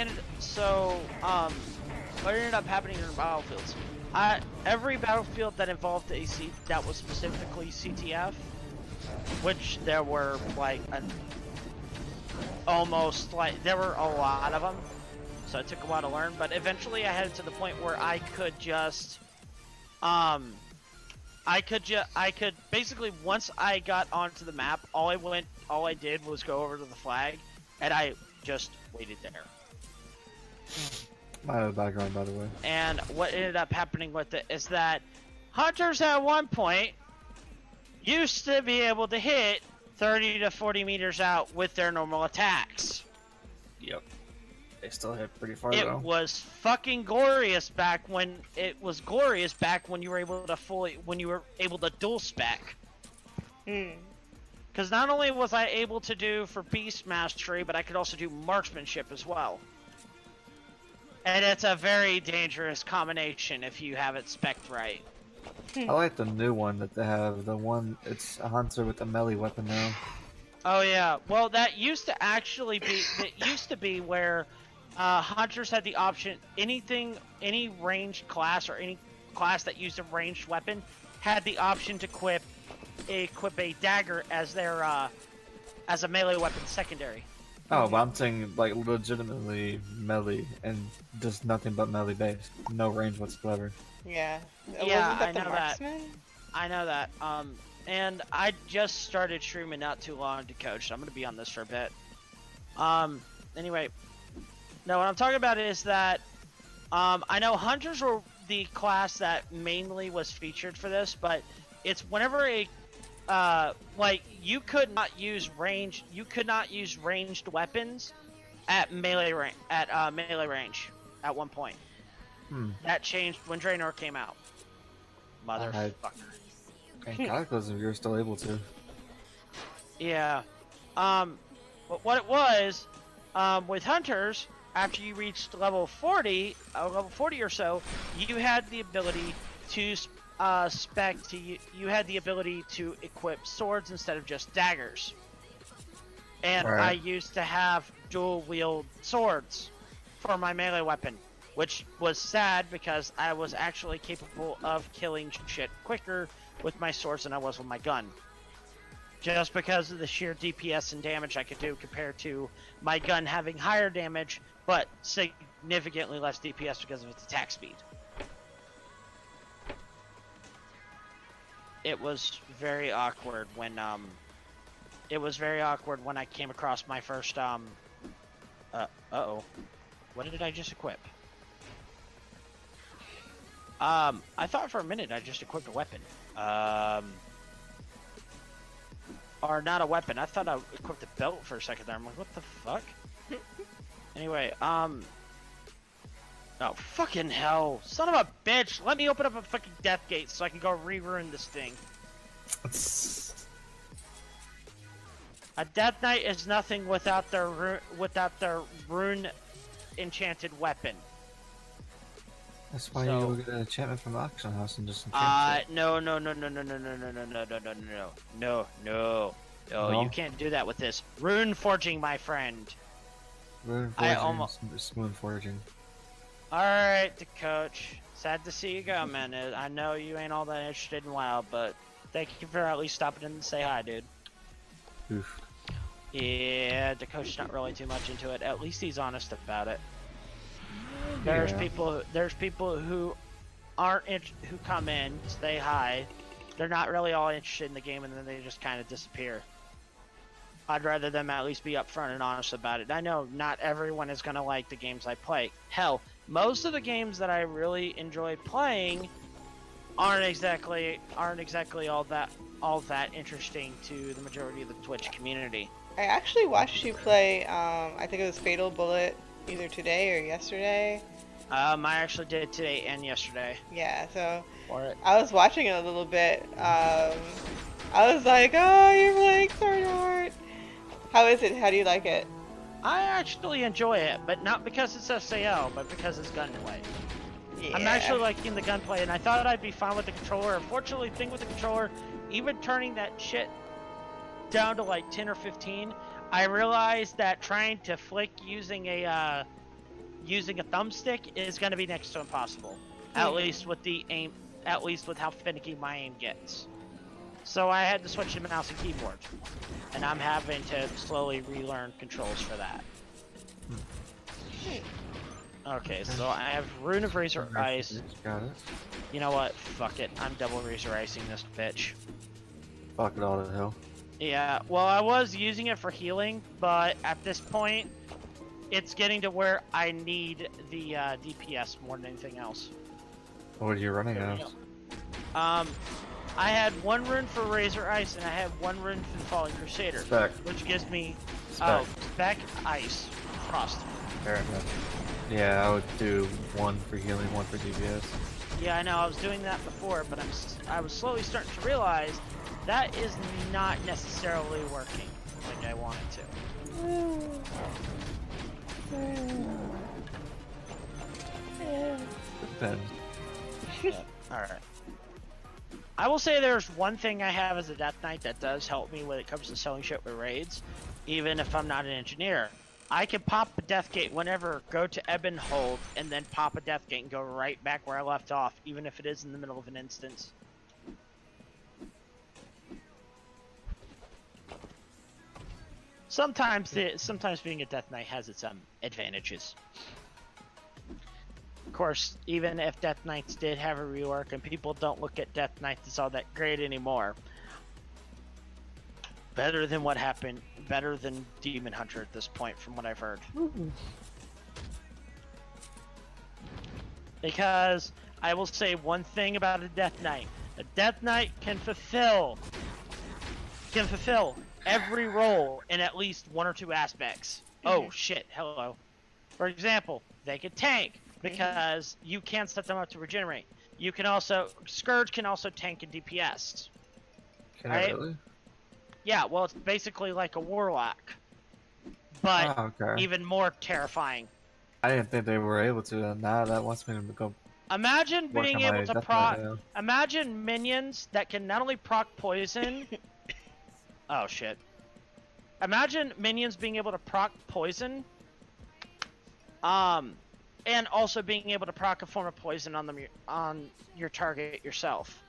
ended up happening in the battlefields? Every battlefield that involved that was specifically CTF, which there were there were a lot of them, so it took a while to learn. But eventually, I had to the point where I could basically, once I got onto the map, all I did was go over to the flag, and I just waited there. My background, by the way. And what ended up happening with it is that hunters at one point used to be able to hit 30 to 40 meters out with their normal attacks. Yep. They still hit pretty far It though. was fucking glorious back when you were able to dual spec. Because not only was I able to do for beast mastery, but I could also do marksmanship as well. And it's a very dangerous combination if you have it spec'd right. I like the new one that they have. It's a hunter with a melee weapon now. Oh yeah, well that used to actually be, where hunters had the option, any ranged class or any class that used a ranged weapon had the option to equip a dagger as their, as a melee weapon secondary. Oh, but I'm saying like legitimately melee and just nothing but melee based. No range whatsoever. Yeah. Yeah, Wasn't that I know the marksman? I know that. And I just started streaming not too long to Coach, so I'm gonna be on this for a bit. Anyway, no, what I'm talking about is that, I know hunters were the class that mainly was featured for this, but it's whenever you could not use ranged weapons at melee range at one point. That changed when Draenor came out. Motherfucker. And Cataclysm, you're still able to. Yeah. But what it was, with Hunters, after you reached level 40 or so, you had the ability to you had the ability to equip swords instead of just daggers. And Right. I used to have dual wield swords for my melee weapon, which was sad because I was actually capable of killing shit quicker with my swords than I was with my gun. Just because of the sheer DPS and damage I could do compared to my gun having higher damage, but significantly less DPS because of its attack speed. It was very awkward when I came across my first uh-oh. What did I just equip? I thought for a minute I just equipped a weapon. Or not a weapon. I thought I equipped a belt for a second there. I'm like, what the fuck? Anyway, oh, fucking hell. Son of a bitch. Let me open up a fucking death gate so I can go re-ruin this thing. A Death Knight is nothing without their rune enchanted weapon. That's why you go get an enchantment from the auction house and just enchant it. No, you can't do that with this. Rune forging, my friend. Rune I forging, almost- smooth forging. Alright, the coach. Sad to see you go, man. I know you ain't all that interested in WoW, but thank you for at least stopping in to say hi, dude. Oof. Yeah, the coach's not really too much into it. At least he's honest about it. There's people who who come in, say hi. They're not really all interested in the game, and then they just kind of disappear. I'd rather them at least be upfront and honest about it. I know not everyone is gonna like the games I play. Hell, most of the games that I really enjoy playing aren't exactly all that interesting to the majority of the Twitch community. I actually watched you play, I think it was Fatal Bullet either today or yesterday. I actually did today and yesterday. Yeah, so For it. I was watching it a little bit. I was like, oh, you're playing Sword Art. How is it? How do you like it? I actually enjoy it, but not because it's SAO, but because it's gunplay. Yeah. I'm actually liking the gunplay, and I thought I'd be fine with the controller. Unfortunately, the thing with the controller, even turning that shit down to like 10 or 15, I realized that trying to flick using a thumbstick is going to be next to impossible. At least with the aim, at least with how finicky my aim gets. So I had to switch to mouse and keyboard, and I'm having to slowly relearn controls for that. Okay, so I have Rune of Razor Ice. Got it. You know what? Fuck it. I'm double Razor Icing this bitch. Fuck it all to hell. Yeah, well, I was using it for healing, but at this point, it's getting to where I need the DPS more than anything else. What are you running as? I had one rune for Razor Ice, and I had one rune for the Fallen Crusader, Spec. which gives me Spec. Ice, Frost. Fair enough. Yeah, I would do one for healing, one for DPS. Yeah, I know. I was doing that before, but I was slowly starting to realize that is not necessarily working like I want it to. Depends. Alright. I will say there's one thing I have as a Death Knight that does help me when it comes to selling shit with raids, even if I'm not an engineer. I can pop a Death Gate whenever, go to Ebb and Hold, and then pop a Death Gate and go right back where I left off, even if it is in the middle of an instance. Sometimes being a Death Knight has its advantages. Of course, even if Death Knights did have a rework and people don't look at Death Knights as all that great anymore, better than what happened, better than Demon Hunter at this point from what I've heard. Because I will say one thing about a Death Knight. A Death Knight can fulfill every role in at least one or two aspects. Oh shit, hello. For example, they can tank, because you can set them up to regenerate. You can also Scourge can also tank and DPS. Can Right? I really? Yeah, well, it's basically like a warlock, but Oh, okay. even more terrifying. I didn't think they were able to, and now that wants me to go Imagine work being on able my to Death proc. Knight now. Imagine minions that can not only proc poison. Oh shit. Imagine minions being able to proc poison. And also being able to proc a form of poison on your target yourself.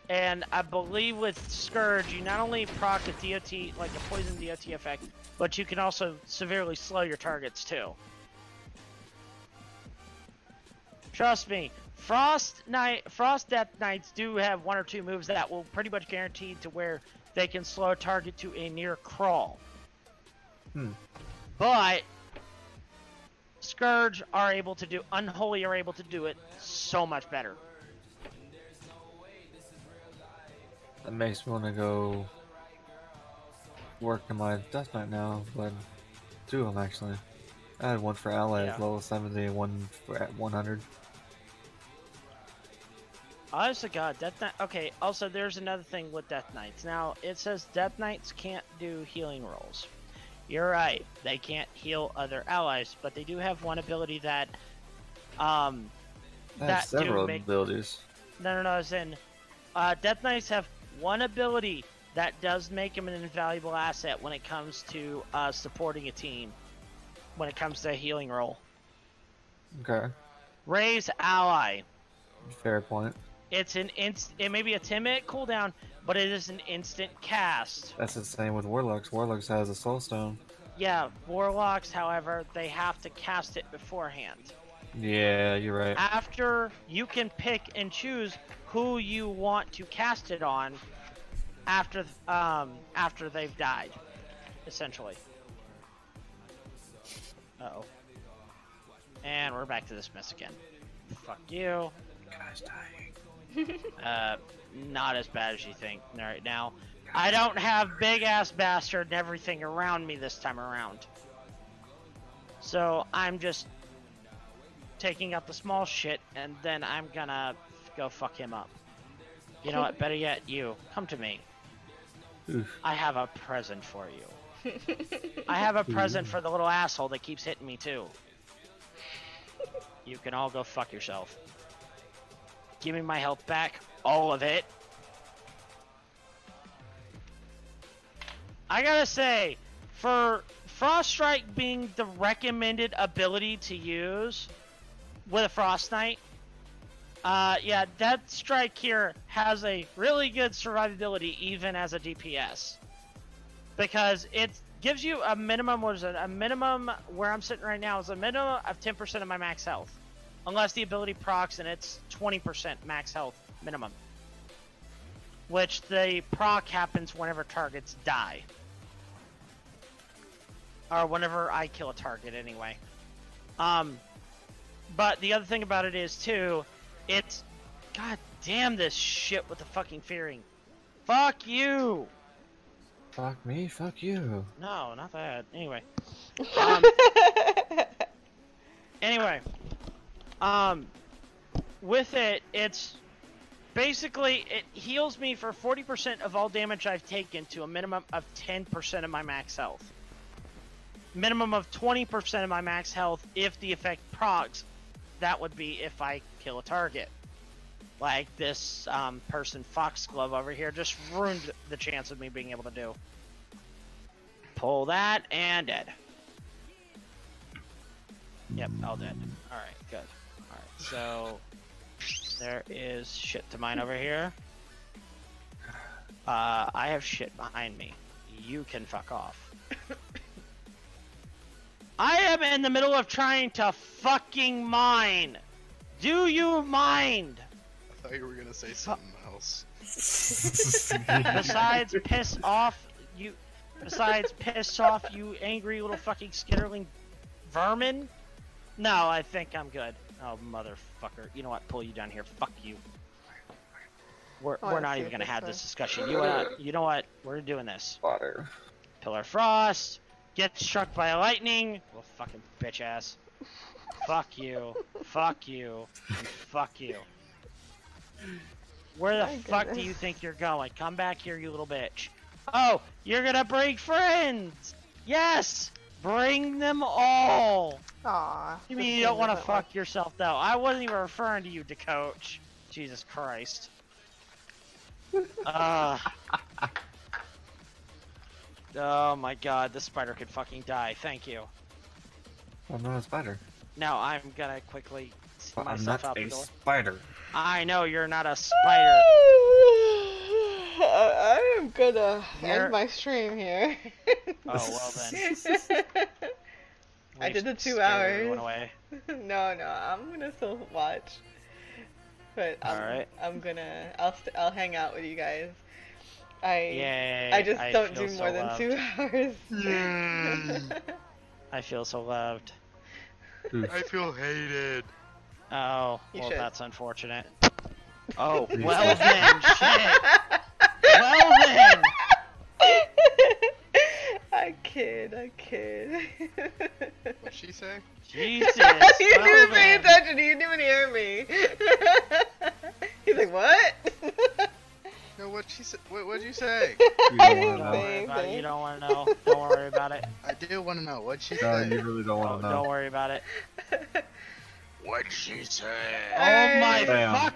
And I believe with Scourge, you not only proc a DOT, like a poison DOT effect, but you can also severely slow your targets too. Trust me, Frost Death Knights do have 1 or 2 moves that will pretty much guarantee to where they can slow a target to a near crawl. But Scourge are able to do, Unholy are able to do it so much better. That makes me want to go work on my Death Knight now, but 2 of them actually. I had one for allies, Yeah. level 70, and one for at 100. Honest to God, Death Knight. Okay, also there's another thing with Death Knights. Now, it says Death Knights can't do healing rolls. You're right, they can't heal other allies, but they do have one ability that, I have several make... abilities. No, as in, Death Knights have one ability that does make them an invaluable asset when it comes to supporting a team, when it comes to a healing roll. Okay. Raise ally. Fair point. It's it may be a 10-minute cooldown, but it is an instant cast. That's the same with Warlocks. Warlocks has a Soul Stone. Yeah, Warlocks, however, they have to cast it beforehand. Yeah, you're right. After, you can pick and choose who you want to cast it on after they've died, essentially. Uh-oh. And we're back to this mess again. Fuck you. Guy's dying. Not as bad as you think right now. I don't have big ass bastard and everything around me this time around. So I'm just taking out the small shit, and then I'm gonna go fuck him up. You know what? Better yet, you come to me. Oof. I have a present for you. I have a present for the little asshole that keeps hitting me too. You can all go fuck yourself. Give me my health back. All of it. I gotta say, for Frost Strike being the recommended ability to use with a Frost Knight, yeah, Death Strike here has a really good survivability even as a DPS. Because it gives you a minimum, what is it? A minimum, where I'm sitting right now, is a minimum of 10% of my max health. Unless the ability procs and it's 20% max health minimum. Which the proc happens whenever targets die. Or whenever I kill a target anyway. But the other thing about it is too, it's, god damn this shit with the fucking fearing. Fuck you! Fuck me, fuck you. No, not that. Anyway. Anyway. With it, it's basically, it heals me for 40% of all damage I've taken to a minimum of 10% of my max health. Minimum of 20% of my max health if the effect procs. That would be if I kill a target. Like this person Foxglove over here just ruined the chance of me being able to do. Pull that, and dead. Yep, all dead. Alright, good. Alright, so there is shit to mine over here. I have shit behind me. You can fuck off. I am in the middle of trying to fucking mine. Do you mind? I thought you were gonna say something else. Besides piss off, you angry little fucking skitterling vermin? No, I think I'm good. Oh, motherfucker. You know what? Pull you down here. Fuck you. We're not even gonna have this discussion. You know what? We're doing this. Water. Pillar Frost. gets struck by lightning. Well, fucking bitch ass. Fuck you. Fuck you. And fuck you. Where the My fuck do goodness. you think you're going? Come back here, you little bitch. Oh, you're gonna bring friends! Yes! Bring them all! Aw. You this mean you game don't want to doesn't fuck work. yourself though? I wasn't even referring to you, DeCoach. Jesus Christ. Oh my god, this spider could fucking die. Thank you. I'm not a spider. Now I'm gonna quickly see But I'm myself not out the a door. spider. I know you're not a spider. I am gonna You're- end my stream here. Oh well then. I did the We've 2 scared hours. everyone away. No, I'm gonna still watch. But Alright. I'll hang out with you guys. Yay. I just don't feel do so more than loved. 2 hours. I feel so loved. I feel hated. Oh, You well should. that's unfortunate. Oh, well then, shit. Well then. I kid. What'd she say? Jesus. You Well didn't pay then. attention. You didn't even hear me. He's like, what? No, what'd she say? What'd you say? I don't didn't wanna Don't know. worry say about it. You anything. don't want to know. Don't worry about it. I do want to know. What'd she No, say? you really don't want to know. Don't worry about it. What'd she say? Oh my Bam. fucking